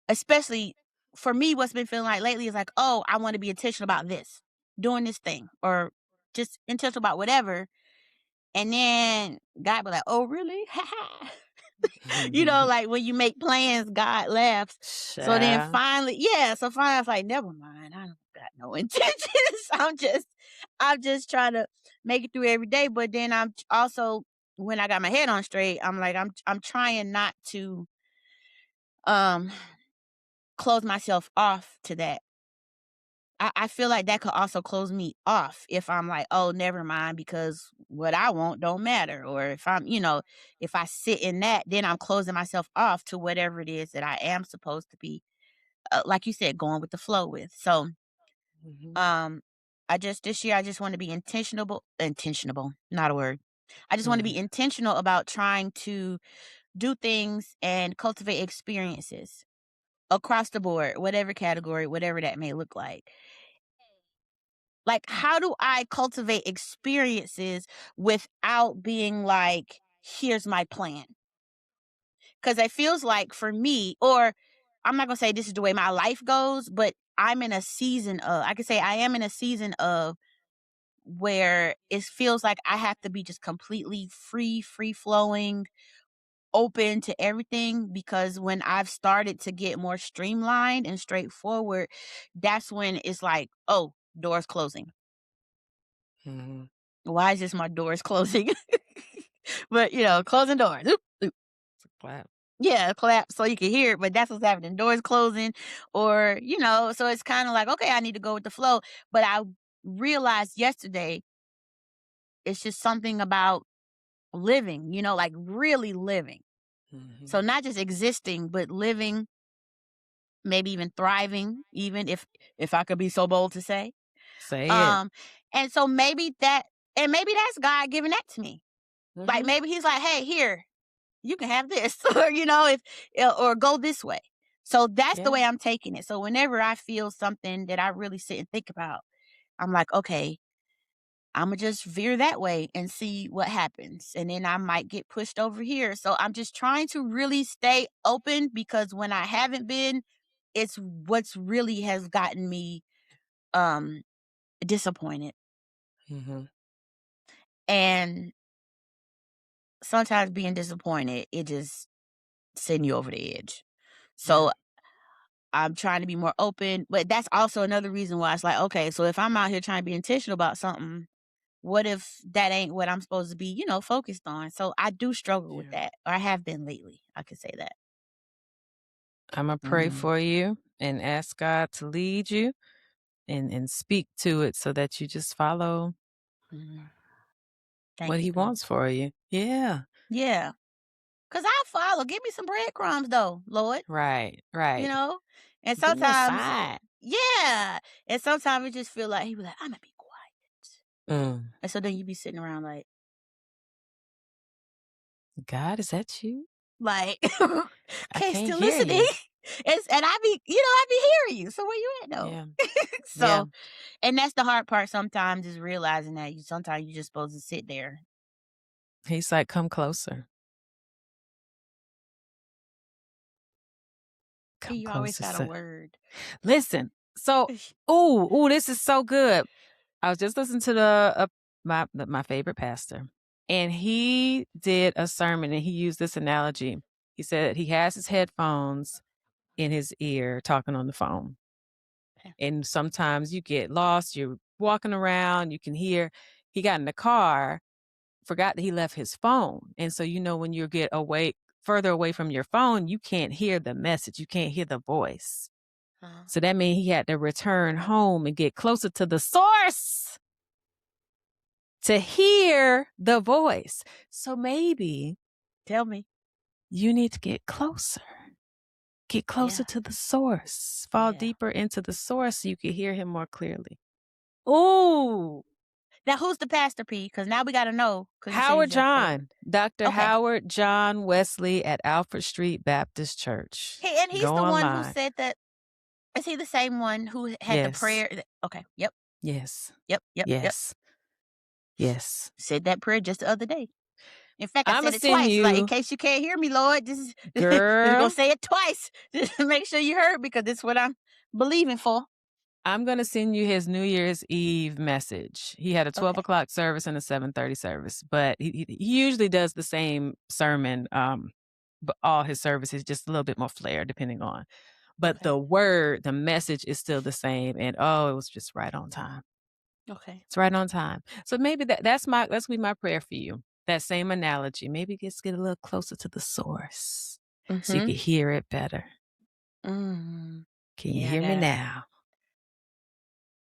especially for me, what's been feeling like lately is like, "Oh, I wanna be intentional about this, doing this thing," or just intentional about whatever. And then God be like, "Oh, really? Ha ha." Like when you make plans, God laughs. So then child, finally, yeah, so finally I was like, never mind. I don't got no intentions. I'm just trying to make it through every day. But then I'm also when I got my head on straight, I'm like, I'm trying not to um close myself off to that. I feel like that could also close me off if I'm like, "Oh, never mind because what I want don't matter." Or if if I sit in that, then I'm closing myself off to whatever it is that I am supposed to be, like you said, going with the flow with. So, Mhm, um, I just this year I just want to be intentional, not a word. I just want to be mhm. intentional about trying to do things and cultivate experiences across the board, whatever category, whatever that may look like. Like, how do I cultivate experiences without being like, here's my plan? Because it feels like for me, or I'm not going to say this is the way my life goes, but I could say I am in a season of where it feels like I have to be just completely free flowing, open to everything. Because when I've started to get more streamlined and straightforward, that's when it's like, oh, doors closing. Mhm. Why is this my doors closing? But, closing doors. Oop, oop. Clap. Yeah, clap so you can hear it, but that's what's happening. Doors closing or, so it's kind of like, okay, I need to go with the flow. But I realized yesterday it's just something about living, like really living. So Mhm. not just existing, but living, maybe even thriving, even if I could be so bold to say. Say it. Um, and so maybe that's God giving that to me. Like Mhm. maybe he's like, hey, here, you can have this or if or go this way. So that's the Yeah. way I'm taking it. So whenever I feel something that I really sit and think about, I'm like, okay, I'm gonna just veer that way and see what happens, and then I might get pushed over here. So I'm just trying to really stay open because when I haven't been, it's what's really has gotten me um disappointed. Mhm. And sometimes being disappointed, it just send you over the edge. Yeah. So I'm trying to be more open, but that's also another reason why it's like, okay, so if I'm out here trying to be intentional about something, what if that ain't what I'm supposed to be, focused on? So I do struggle with Yeah. that, or I have been lately. I could say that. Imma pray Mm, for you and ask God to lead you and speak to it so that you just follow mm. what Thank he you. wants for you. Yeah. Yeah, cause I follow. Give me some breadcrumbs, though, Lord. Right, You right. know, and Give me a sometimes, sign. yeah, and sometimes it just feel like he was like, "I'm gonna be quiet," Mm. and so then you be sitting around God, is that you? like, I okay, can't still hear listening. you. And I be hearing you. So where you at though? Yeah, yeah. So, and that's the hard part sometimes is realizing that sometimes you just supposed to sit there. He's like, "Come closer. Come You always closer, got a sir." word. Listen, so ooh, this is so good. I was just listening to my favorite pastor, and he did a sermon, and he used this analogy. He said he has his headphones in his ear talking on the phone, Okay. and sometimes you get lost, you're walking around, you can hear he got in the car, forgot that he left his phone, and so, when you get away further away from your phone, you can't hear the message, you can't hear the voice. Uh, So that means he had to return home and get closer to the source to hear the voice. So maybe tell me. you need to get closer Yeah. to the source, fall Yeah. deeper into the source so you can hear him more clearly. Ooh, Now who's the pastor P? Because now we got to know. Because you said Howard he's your favorite. John, Dr. Okay. Howard John Wesley at Alfred Street Baptist Church. And he's Go the one who online. said that. Is he the same one who had the Yes, prayer? Okay. Yep. yes, Yep. Yep. Yep. yes, yes. Said that prayer just the other day. In fact, I I'm going said to it send twice. Like, in you, case you can't hear me, Lord, this is just gonna girl. say it twice. Just to make sure you heard because this is what I'm believing for. I'm gonna send you his New Year's Eve message. He had a Okay. 12 o'clock service and a 7:30 service, but he usually does the same sermon, but all his services just a little bit more flair depending on. But Okay. the message is still the same, and it was just right on time. Okay. It's right on time. So maybe that's be my prayer for you. That same analogy. Maybe just get a little closer to the source so you Mm-hmm. can hear it better. Mm. Can you Yeah, I hear me gotta now?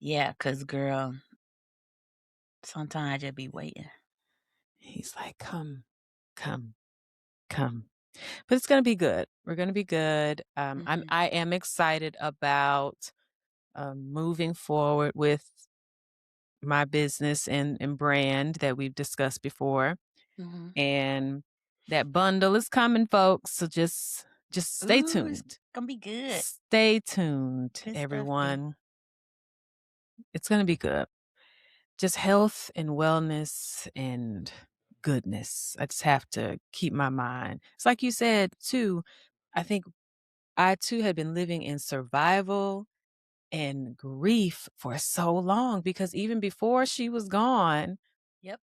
Yeah, 'cause girl, sometimes I just be waiting. He's like, "Come, come, come." But it's gonna be good. We're gonna be good. Mhm, I am excited about, moving forward with my business and brand that we've discussed before, mhm. and that bundle is coming, folks, so just stay Ooh, it's tuned. gonna be good. Stay tuned, Good stuff, B. everyone. It's gonna be good. Just health and wellness and goodness. I just have to keep my mind. It's like you said too, I think I too had been living in survival and grief for so long because even before she was gone, Yep.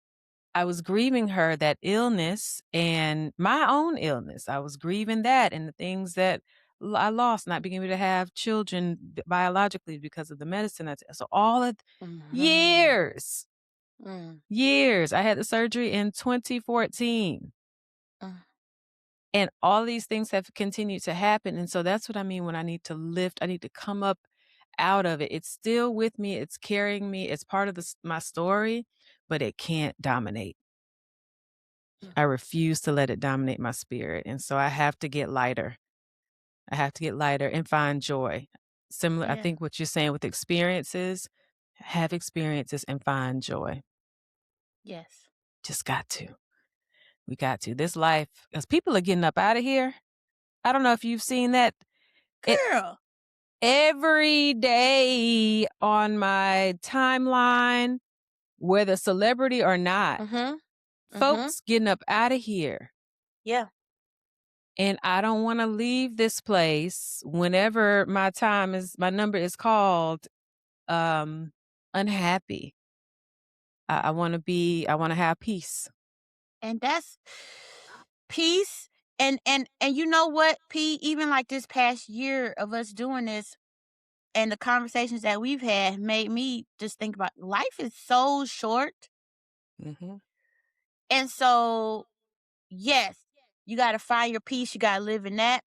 I was grieving her, that illness and my own illness. I was grieving that and the things that I lost, not being able to have children biologically because of the medicine. So all of Mhm. years, Mm, years. I had the surgery in 2014. mm. And all these things have continued to happen. And so that's what I mean when I need to lift, I need to come up out of it. It's still with me, it's carrying me, it's part of my story, but it can't dominate. Mm. I refuse to let it dominate my spirit. And so I have to get lighter. I have to get lighter and find joy. Similar, I Yeah. think what you're saying with experiences, have experiences and find joy. Yes. Just got to. We got to. This life, because people are getting up out of here. I don't know if you've seen that. It Girl. every day on my timeline, whether celebrity or not, Mhm. Mhm. folks getting up out of here. Yeah. And I don't wanna leave this place whenever my number is called, um, unhappy. I wanna have peace. And that's peace. And you know what, P, even like this past year of us doing this and the conversations that we've had made me just think about life is so short. Mhm, And so, yes, you got to find your peace. You got to live in that.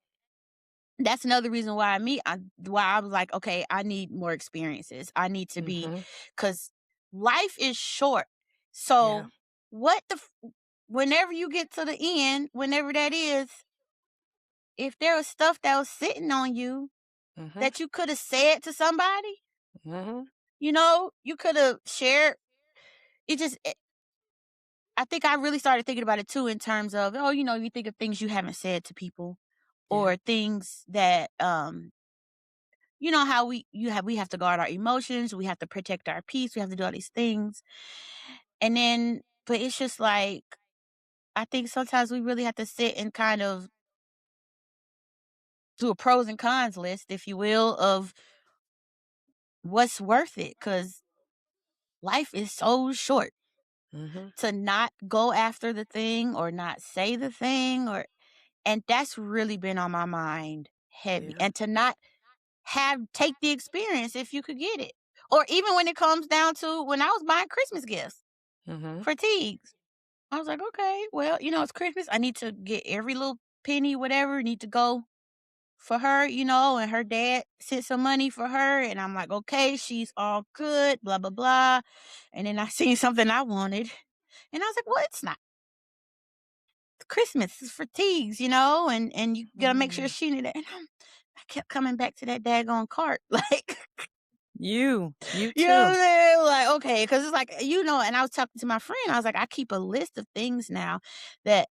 That's another reason why I was like, okay, I need more experiences. I need to be, mhm, because life is short. yeah, So, what the, whenever you get to the end, whenever that is, if there was stuff that was sitting on you mhm, that you could have said to somebody, mhm, you could have shared. It just, I think I really started thinking about it too in terms of, oh, you think of things you haven't said to people yeah, or things that, how we have to guard our emotions, we have to protect our peace, we have to do all these things. And then, but it's just like, I think sometimes we really have to sit and kind of do a pros and cons list, if you will, of what's worth it. Cause life is so short mhm, to not go after the thing or not say the thing and that's really been on my mind heavy. yeah, And to not take the experience if you could get it. Or even when it comes down to when I was buying Christmas gifts mhm, for Teagues. I was like, okay, well, it's Christmas. I need to get every little penny, whatever, need to go for her, and her dad sent some money for her. And I'm like, okay, she's all good, blah, blah, blah. And then I seen something I wanted. And I was like, well, it's not Christmas. It's for Teagues, and you gotta make sure mm. she knew that. And I kept coming back to that daggone cart. Like, You you know what I'm too. saying? Like, okay, because it's like, and I was talking to my friend. I was like, I keep a list of things now that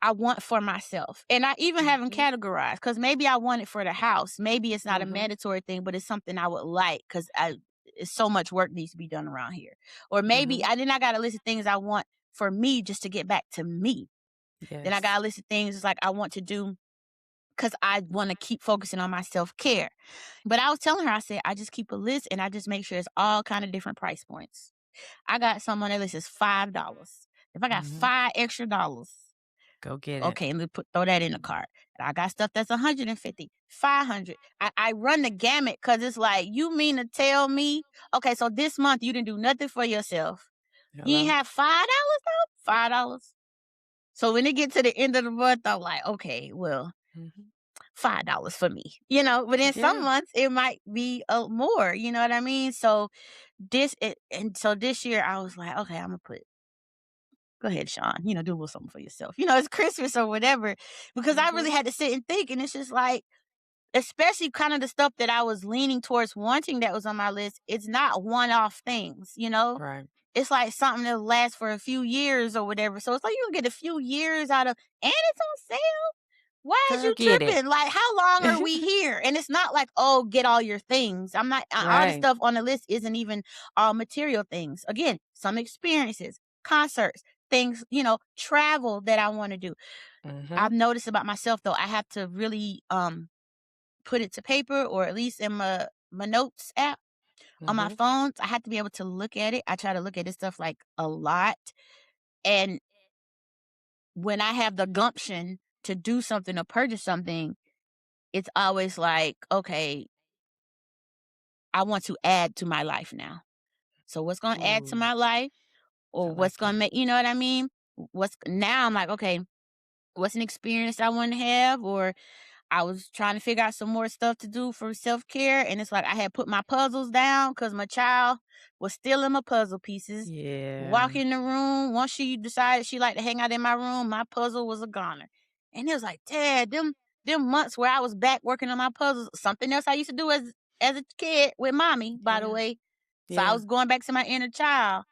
I want for myself. And I even have them Mhm, categorized because maybe I want it for the house. Maybe it's not a mhm, mandatory thing, but it's something I would like because it's so much work needs to be done around here. Or maybe mhm, I got a list of things I want for me just to get back to me. Then I yes, got a list of things like I want to do because I want to keep focusing on my self care. But I was telling her, I said, I just keep a list and I just make sure it's all kind of different price points. I got some on that list is $5. If I got mhm, $5 extra, go get it. okay, throw that in the cart. And I got stuff that's 150, 500. I run the gamut because it's like, you mean to tell me, okay, so this month you didn't do nothing for yourself. You ain't Hello? have $5 though? $5. So when it get to the end of the month, I'm like, okay, well, Mhm, $5 for me, but in some Yeah. months it might be more, you know what I mean? So this year I was like, okay, I'm gonna put go ahead, Sean, do a little something for yourself. It's Christmas or whatever. Because I really Mhm. had to sit and think, and it's just like, especially kind of the stuff that I was leaning towards wanting that was on my list, it's not one-off things. Right. It's like something that'll last for a few years or whatever. So it's like you can get a few years out of, and it's on sale. Why is Girl, you get it. tripping? Like, how long are we here? And it's not like, oh, get all your things. I'm not, all the Right. stuff on the list isn't even all material things. Again, some experiences, concerts, things, travel that I want to do. I've Mhm. noticed about myself though, I have to really put it to paper, or at least in my notes app on my Mhm. phones. I have to be able to look at it. I try to look at this stuff like a lot. And when I have the gumption to do something or purchase something, it's always like, okay, I want to add to my life now. So what's going to add to Ooh, my life, I or what's like going to it. make, you know what I mean? What's now I'm like, okay, what's an experience I want to have, or I was trying to figure out some more stuff to do for self-care, and it's like I had put my puzzles down because my child was stealing my puzzle pieces. Walk Yeah. in the room, once she decided she liked to hang out in my room, my puzzle was a goner. And it was like, Dad, them months where I was back working on my puzzles, something else I used to do as a kid with mommy, by the Yeah. way. So I Yeah. was going back to my inner child,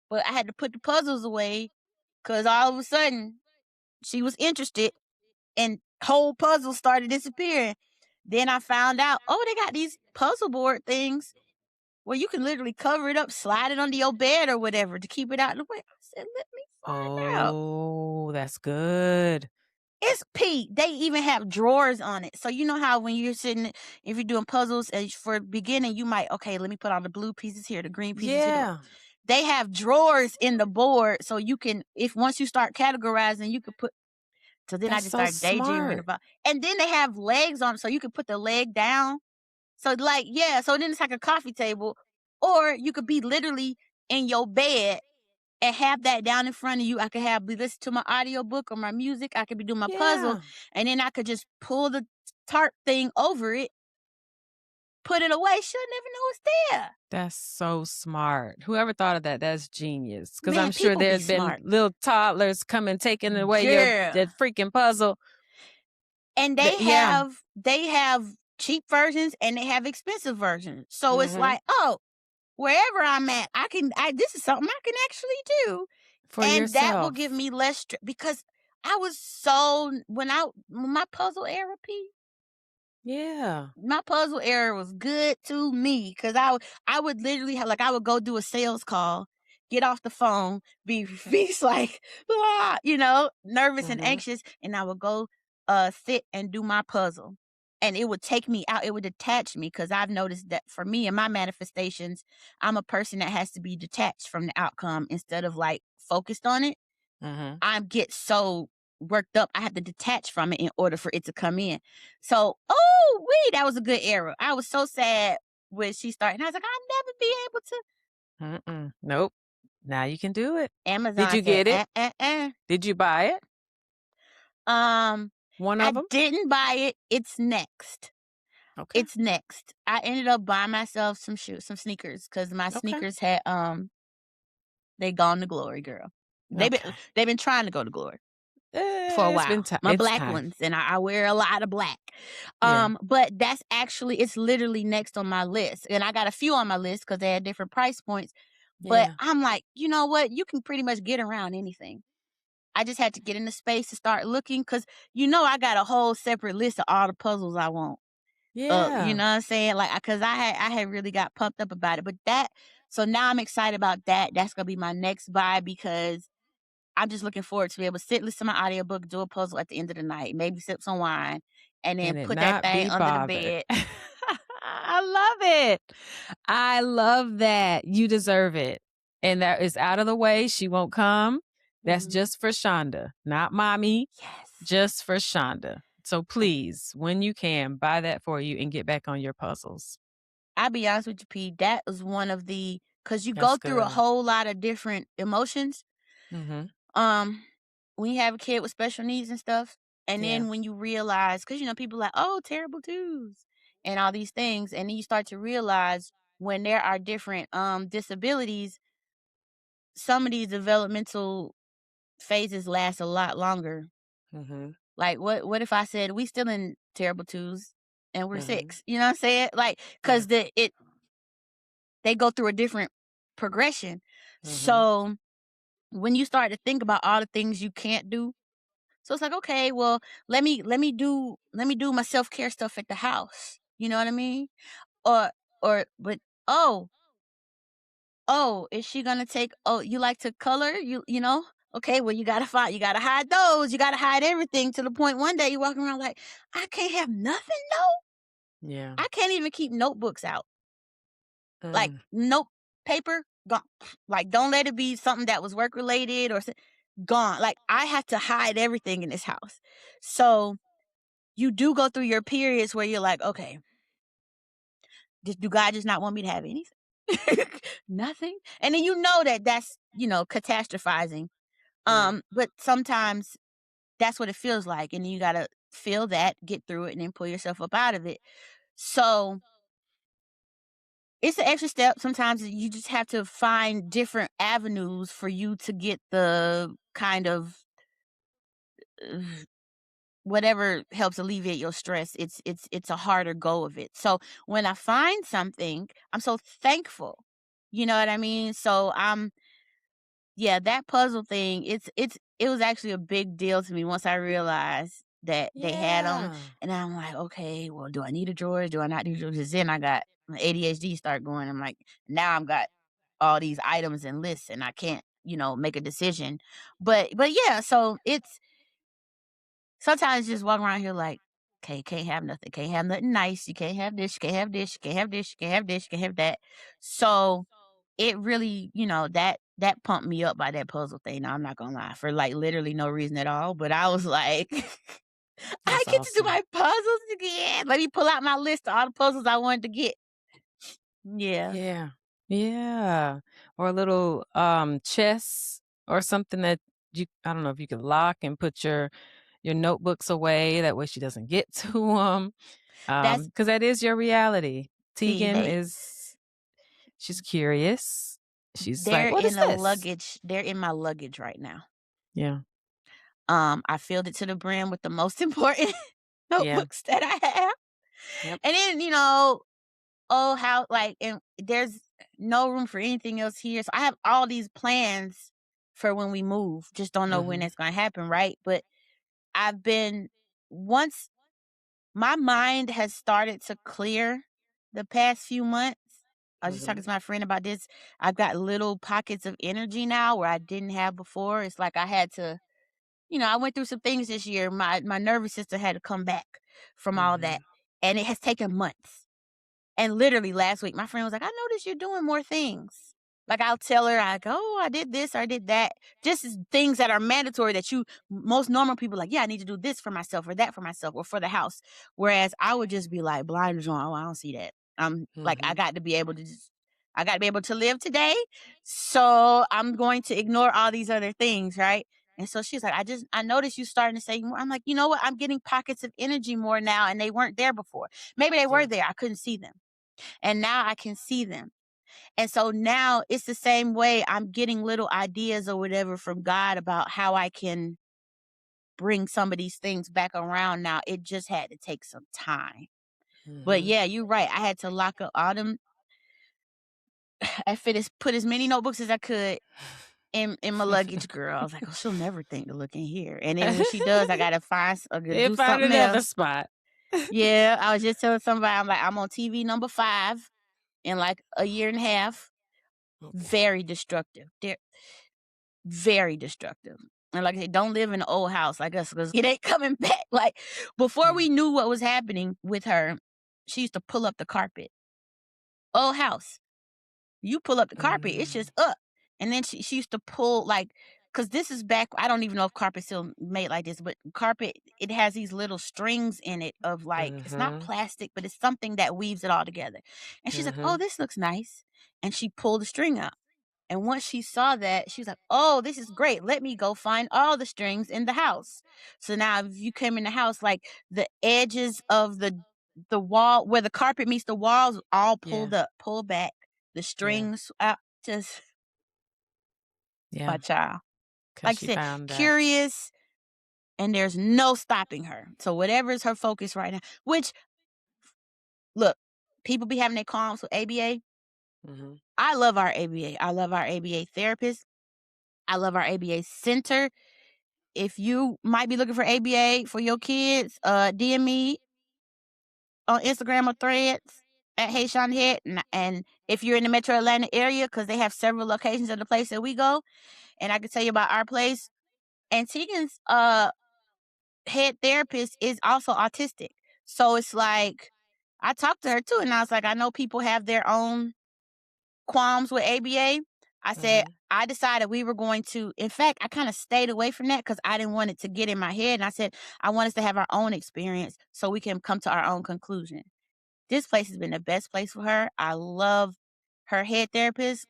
but I had to put the puzzles away because all of a sudden she was interested and whole puzzles started disappearing. Then I found out, oh, they got these puzzle board things where you can literally cover it up, slide it under your bed or whatever to keep it out of the way. I said, let me find out. Oh, that's good. It's Pete. They even have drawers on it. So you know how when you're sitting, if you're doing puzzles and for beginning, you might, okay, let me put all the blue pieces here, the green pieces here. Yeah. They have drawers in the board, so you can, if once you start categorizing, you could put. So then I That's just so started daydreaming smart. about, and then they have legs on, so you could put the leg down. So like, yeah, so then it's like a coffee table, or you could be literally in your bed and have that down in front of you. I could have be listen to my audiobook or my music. I could be doing my puzzle, Yeah. and then I could just pull the tarp thing over it, put it away. She'll never know it's there. That's so smart. Whoever thought of that, that's genius. Because 'cause I'm Man, sure people be there's been smart. little toddlers coming taking away your Girl. that freaking puzzle. And The yeah. they have cheap versions and they have expensive versions. So it's Mhm. like, oh, wherever I'm at, I this is something I can actually do. For And that will give yourself. me less because I was so when my puzzle era P, Yeah. my puzzle era was good to me because I would literally have like I would go do a sales call, get off the phone, be like nervous and Mhm. anxious, and I would go sit and do my puzzle. And it would take me out, it would detach me because I've noticed that for me and my manifestations, I'm a person that has to be detached from the outcome instead of like focused on it. Mhm. I get so worked up, I have to detach from it in order for it to come in. So, oh, wait, that was a good era. I was so sad when she started. And I was like, I'll never be able to. Mm-mm. Nope. Now you can do it. Did Amazon you said, get it? Did you buy it? Um, One of I them. didn't buy it. It's next. Okay. It's next. I ended up buying myself some shoes, some sneakers, because my Okay. sneakers had they gone to glory, girl. Okay. They've been trying to go to glory for a It's been while. time. My It's black time. ones, and I wear a lot of black. Yeah. But that's actually it's literally next on my list, and I got a few on my list because they had different price points. But Yeah. I'm like, you know what? You can pretty much get around anything. I just had to get in the space to start looking because I got a whole separate list of all the puzzles I want. You Yeah. know what I'm saying? Like, because I had really got pumped up about it. But so now I'm excited about that. That's gonna be my next buy because I'm just looking forward to be able to sit, listen to my audiobook, do a puzzle at the end of the night, maybe sip some wine, and then And it put that not thing be under the bothered. bed. I love it. I love that. You deserve it. And that is out of the way. She won't come. That's Mhm. just for Shaunda, not mommy, Yes. just for Shaunda. So please, when you can, buy that for you and get back on your puzzles. I'll be honest with you, P. That was one of the because you go That's through a good. whole lot of different emotions. Mhm. Um, when you have a kid with special needs and stuff, And Yeah. then when you realize, because people like, oh, terrible twos and all these things, and then you start to realize when there are different disabilities, some of these developmental phases last a lot longer. Mhm. Like, what if I said we still in terrible twos and we're Mhm. 6? You know what I'm saying? Like, Yeah. because they go through a different progression. Mhm. So when you start to think about all the things you can't do, so it's like, okay, well, let me do my self-care stuff at the house. You know what I mean? But oh, is she gonna take, oh, you like to color? You know? Okay, well, you gotta hide those. You gotta hide everything to the point one day you're walking around like, I can't have nothing, no. Yeah. I can't even keep notebooks out. Like, Mm. note paper, gone. Like, don't let it be something that was work related gone. Like, I have to hide everything in this house. So you do go through your periods where you're like, okay, do God just not want me to have anything? Nothing. And then that's catastrophizing. Yeah. But sometimes that's what it feels like. And then you gotta feel that, get through it, and then pull yourself up out of it. So it's an extra step. Sometimes you just have to find different avenues for you to get the kind of uh, whatever helps alleviate your stress. It's a harder go of it. So when I find something, I'm so thankful. You know what I mean? So yeah, that puzzle thing, it was actually a big deal to me once I realized that they had them, Yeah. and I'm like, "Okay, well, do I need a drawer? Do I not need drawers?" 'Cause then I got my ADHD start going. I'm like, now I've got all these items and lists, and I can't, make a decision. But yeah, so it's sometimes just walking around here like, "Okay, can't have nothing. Can't have nothing nice. You can't have this. You can't have this. You can't have this. You can't have this. You can't have that." So it really, that pumped me up by that puzzle thing. Now, I'm not gonna lie, for like literally no reason at all. But I was like, I That's get to do awesome. my puzzles again. Let me pull out my list of all the puzzles I wanted to get. Yeah. Yeah. Yeah. Or a little, chess or something that I don't know if you could lock and put your notebooks away, that way she doesn't get to them. That's Because that is your reality. see, Tegan she's curious. She's like, "What is this?" they're in my luggage right now. Yeah. I filled it to the brim with the most important Yeah. notebooks that I have. Yep. And then, oh, how like, and there's no room for anything else here. So I have all these plans for when we move. Just don't know when Mhm. it's gonna happen, right? But I've been once my mind has started to clear the past few months. I was just talking Mhm. to my friend about this. I've got little pockets of energy now where I didn't have before. It's like I had to, I went through some things this year. My nervous system had to come back from all that. Mhm. And it has taken months. And literally last week, my friend was like, "I noticed you're doing more things." Like, I'll tell her, like, "Oh, I did this or I did that." Just as things that are mandatory that most normal people like, "Yeah, I need to do this for myself or that for myself or for the house." Whereas I would just be like blinders on. "Oh, I don't see that." Like, Mhm. I got to be able to live today. So I'm going to ignore all these other things, right? And so she's like, I noticed you starting to say more. I'm like, you know what? I'm getting pockets of energy more now, and they weren't there before. Maybe they were Yeah. there. I couldn't see them, and now I can see them. And so now it's the same way I'm getting little ideas or whatever from God about how I can bring some of these things back around now. It just had to take some time. But Mhm. yeah, you're right. I had to lock up all them. Put as many notebooks as I could in my luggage, girl. I was like, "Oh, she'll never think to look in here." And then when she does, I gotta Yeah, do find something another else. spot. Yeah, I was just telling somebody, I'm like, I'm on TV number 5 in like a year and a half. Okay. Very destructive. They're very destructive. And like I said, don't live in an old house like us because it ain't coming back. Like, before Yeah. we knew what was happening with her, she used to pull up the carpet. Old house. You pull up the carpet, it's Mm. just up. And then she used to pull like, because this is back, I don't even know if carpet's still made like this, but carpet, it has these little strings in it of like, it's not Mhm. plastic, but it's something that weaves it all together. And she's like, "Oh, Mhm. this looks nice." And she pulled the string out. And once she saw that, she was like, "Oh, this is great. Let me go find all the strings in the house." So now if you come in the house, like the edges of the wall where the carpet meets the walls all Yeah. pulled up, pulled back, the Yeah. strings out, just Yeah. my child. 'Cause Like I she said, found that. curious, and there's no stopping her. So whatever is her focus right now, which look, people be having their qualms with ABA. Mhm. I love our ABA. I love our ABA therapist. I love our ABA center. If you might be looking for ABA for your kids, DM me on Instagram or Threads at Hey Shaunda Head. And if you're in the Metro Atlanta area, because they have several locations of the place that we go, and I can tell you about our place. And Tegan's head therapist is also autistic, so it's like I talked to her too, and I was like, I know people have their own qualms with ABA. I said, Mhm. I decided we were going to, in fact, I kind of stayed away from that because I didn't want it to get in my head. And I said, I want us to have our own experience so we can come to our own conclusion. This place has been the best place for her. I love her head therapist.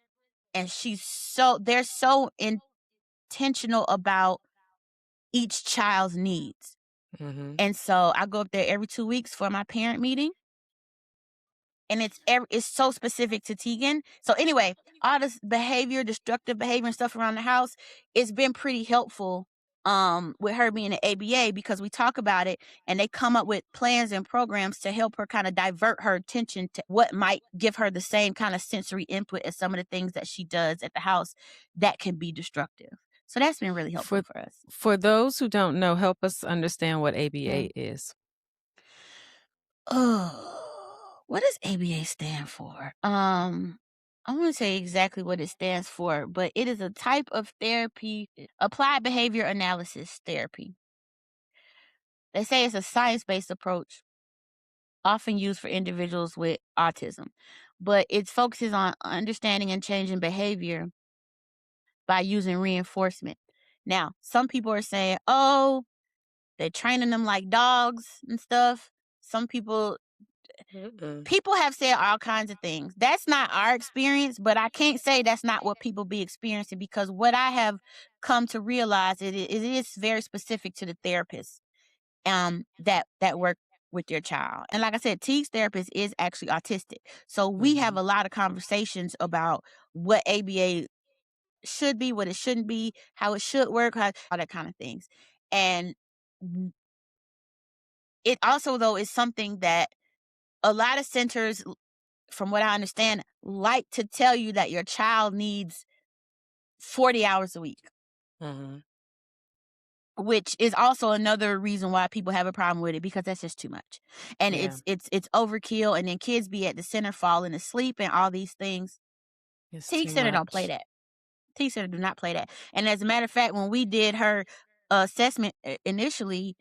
And they're so intentional about each child's needs. Mhm. And so I go up there every 2 weeks for my parent meeting. And it's so specific to Tegan. So anyway, all this behavior, destructive behavior and stuff around the house, it's been pretty helpful with her being an ABA because we talk about it and they come up with plans and programs to help her kind of divert her attention to what might give her the same kind of sensory input as some of the things that she does at the house that can be destructive. So that's been really helpful For for us. for those who don't know, help us understand what Mm. ABA is. Oh, what does ABA stand for? I want to say exactly what it stands for, but it is a type of therapy, applied behavior analysis therapy. They say it's a science-based approach, often used for individuals with autism, but it focuses on understanding and changing behavior by using reinforcement. Now, some people are saying, "Oh, they're training them like dogs and stuff." Some Mm-mm. people have said all kinds of things. That's not our experience, but I can't say that's not what people be experiencing because what I have come to realize it is very specific to the therapist that work with your child. And like I said, Teague's therapist is actually autistic. So we have Mhm. a lot of conversations about what ABA should be, what it shouldn't be, how it should work, all that kind of things. And it also though is something that a lot of centers from what I understand, like to tell you that your child needs 40 hours a week, Mhm. which is also another reason why people have a problem with it because that's just too much. And Yeah. it's overkill and then kids be at the center falling asleep and all these things. It's Teague too Center don't play much. that. Teague Center do not play that. And as a matter of fact, when we did her assessment initially,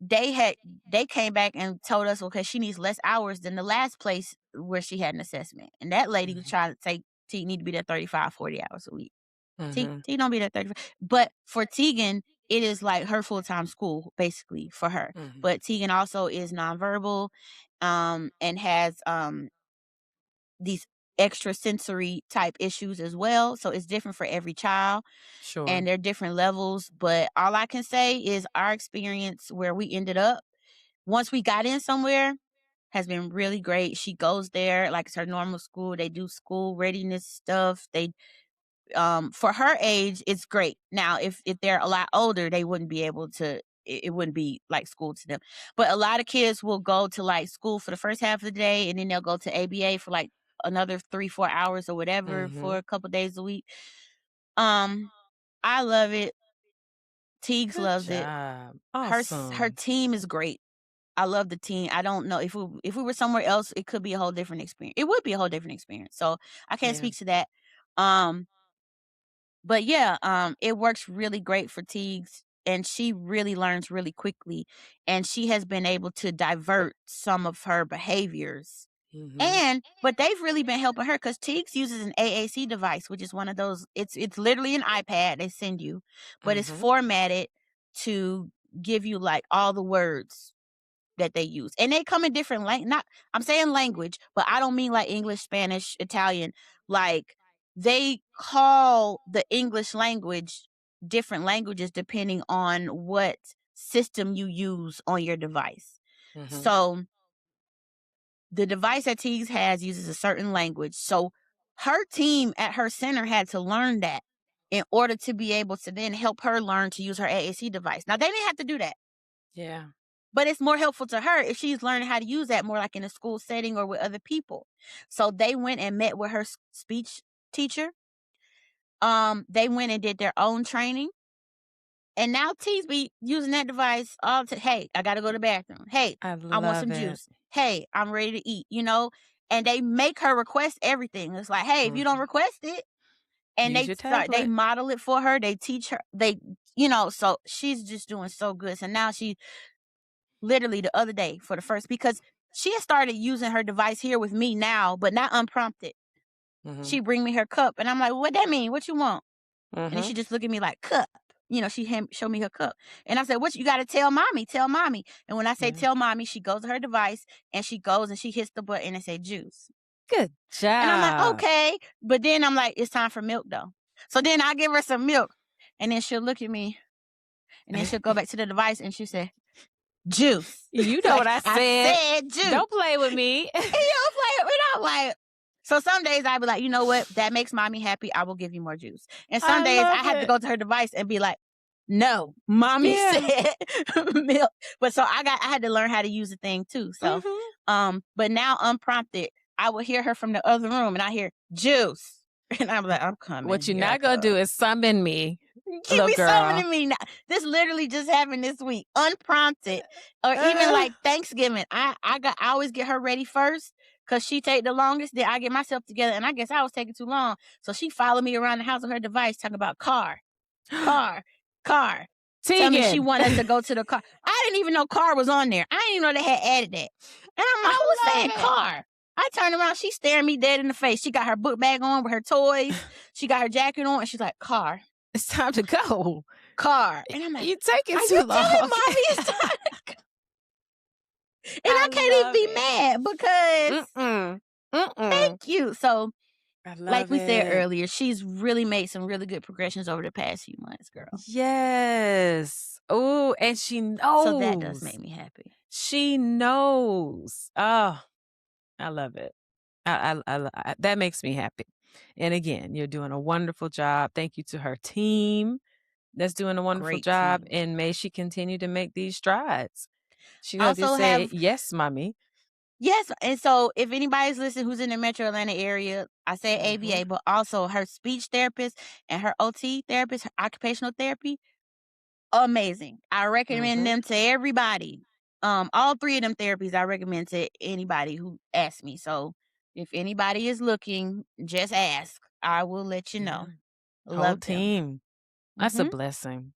they had they came back and told us, okay, she needs less hours than the last place where she had an assessment. And that lady was Mhm. trying to say T need to be there 35, 40 hours a week. Mhm. T don't be there 35. But for Tegan, it is like her full-time school, basically, for her. Mhm. But Tegan also is nonverbal, and has these extra sensory type issues as well. So it's different for every child and Sure. they're different levels. But all I can say is our experience where we ended up once we got in somewhere has been really great. She goes there like it's her normal school. They do school readiness stuff. They for her age, it's great. Now, if they're a lot older, they wouldn't be able to it wouldn't be like school to them. But a lot of kids will go to like school for the first half of the day and then they'll go to ABA for like another 3, 4 hours or whatever for Mhm. a couple days a week. Um, I love it. Teagues Good loves it. job. Her Awesome. team is great. I love the team. I don't know if we were somewhere else, it could be a whole different experience. It would be a whole different experience. So I can't Yeah. speak to that. Um, but yeah, it works really great for Teagues, and she really learns really quickly, and she has been able to divert some of her behaviors. Mhm. And but they've really been helping her because Teagues uses an AAC device, which is one of those. It's literally an iPad they send you, but it's Mhm. formatted to give you like all the words that they use. And they come in different not I'm saying language, but I don't mean like English, Spanish, Italian, like they call the English language different languages depending on what system you use on your device. So the device that Teagues has uses a certain language. So her team at her center had to learn that in order to be able to then help her learn to use her AAC device. Now, they didn't have to do that. Yeah. But it's more helpful to her if she's learning how to use that more like in a school setting or with other people. So they went and met with her speech teacher. They went and did their own training. And now T's be using that device all to, hey, I got to go to the bathroom. Hey, I I want some love it. juice. Hey, I'm ready to eat, and they make her request everything. It's like, hey, if you don't request it, and Use your they tablet. model it for her. They teach her, so she's just doing so good. So now she literally the other day for the first, because she has started using her device here with me now, but not unprompted. She bring me her cup and I'm like, what that mean? What you want? And then she just look at me like, cup. She showed me her cup. And I said, what, you got to tell mommy. And when I say tell mommy, she goes to her device and she goes and she hits the button and say juice. Good And I'm like, job. okay. But then I'm like, it's time for milk though. So then I give her some milk and then she'll look at me and then she'll go back to the device and she'll say, juice. You know what I said. I said juice. Don't play with me. And you don't play with me. I'm like, so some days I'd be like, you know what? That makes mommy happy. I will give you more juice. And some days I have to go to her device and be like, no, mommy said milk. But so I had to learn how to use the thing too. So, but now unprompted, I will hear her from the other room and I hear juice. And I'm like, I'm coming. What you're not going to do is summon me. Keep me summoning me now. This literally just happened this week, unprompted, or even like Thanksgiving. I always get her ready first because she take the longest. Then I get myself together, and I guess I was taking too long. So she followed me around the house with her device, talking about car. Tell me she wanted us to go to the car. I didn't even know car was on there. I didn't even know they had added that. And I'm like, who's saying car? I turned around, she's staring me dead in the face. She got her book bag on with her toys. She got her jacket on, and she's like, car. It's time to go. Car. And I'm like, you taking too you long. Telling mommy it's time to go? And I can't even be mad because thank you. So like we said earlier, she's really made some really good progressions over the past few months, girl. Yes. Oh, and she knows. So that does make me happy. She knows. Oh, I love it. I that makes me happy. And again, you're doing a wonderful job. Thank you to her team that's doing a wonderful job. Team. And may she continue to make these strides. She also say, yes, mommy. Yes. And so if anybody's listening who's in the Metro Atlanta area, I say ABA, but also her speech therapist and her OT therapist, her occupational therapy, amazing. I recommend them to everybody. All three of them therapies I recommend to anybody who asks me. So if anybody is looking, just ask. I will let you know. Whole team. That's a blessing.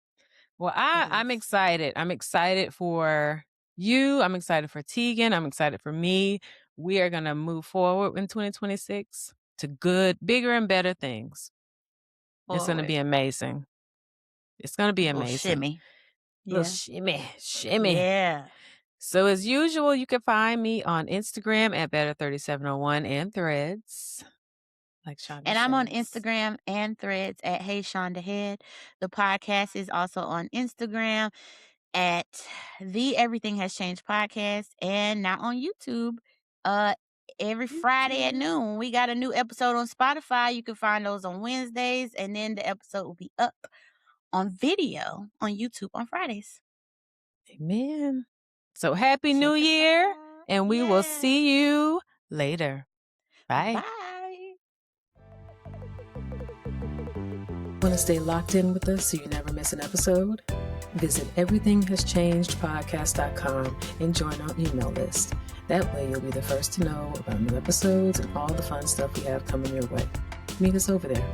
Well, I'm excited. I'm excited for you. I'm excited for Tegan. I'm excited for me. We are going to move forward in 2026 to good, bigger and better things. It's going to be amazing. It's going to be amazing. Shimmy. Little shimmy. Yeah. So as usual, you can find me on Instagram at Better3701 and Threads. Like Shaunda and I'm says. on Instagram and Threads at Hey Shaunda Head. The podcast is also on Instagram at The Everything Has Changed Podcast and now on YouTube. Every Friday at noon. We got a new episode on Spotify. You can find those on Wednesdays, and then the episode will be up on video on YouTube on Fridays. Amen. So happy New Year, and we will see you later. Bye. Bye. Want to stay locked in with us so you never miss an episode? Visit everythinghaschangedpodcast.com and join our email list. That way you'll be the first to know about new episodes and all the fun stuff we have coming your way. Meet us over there.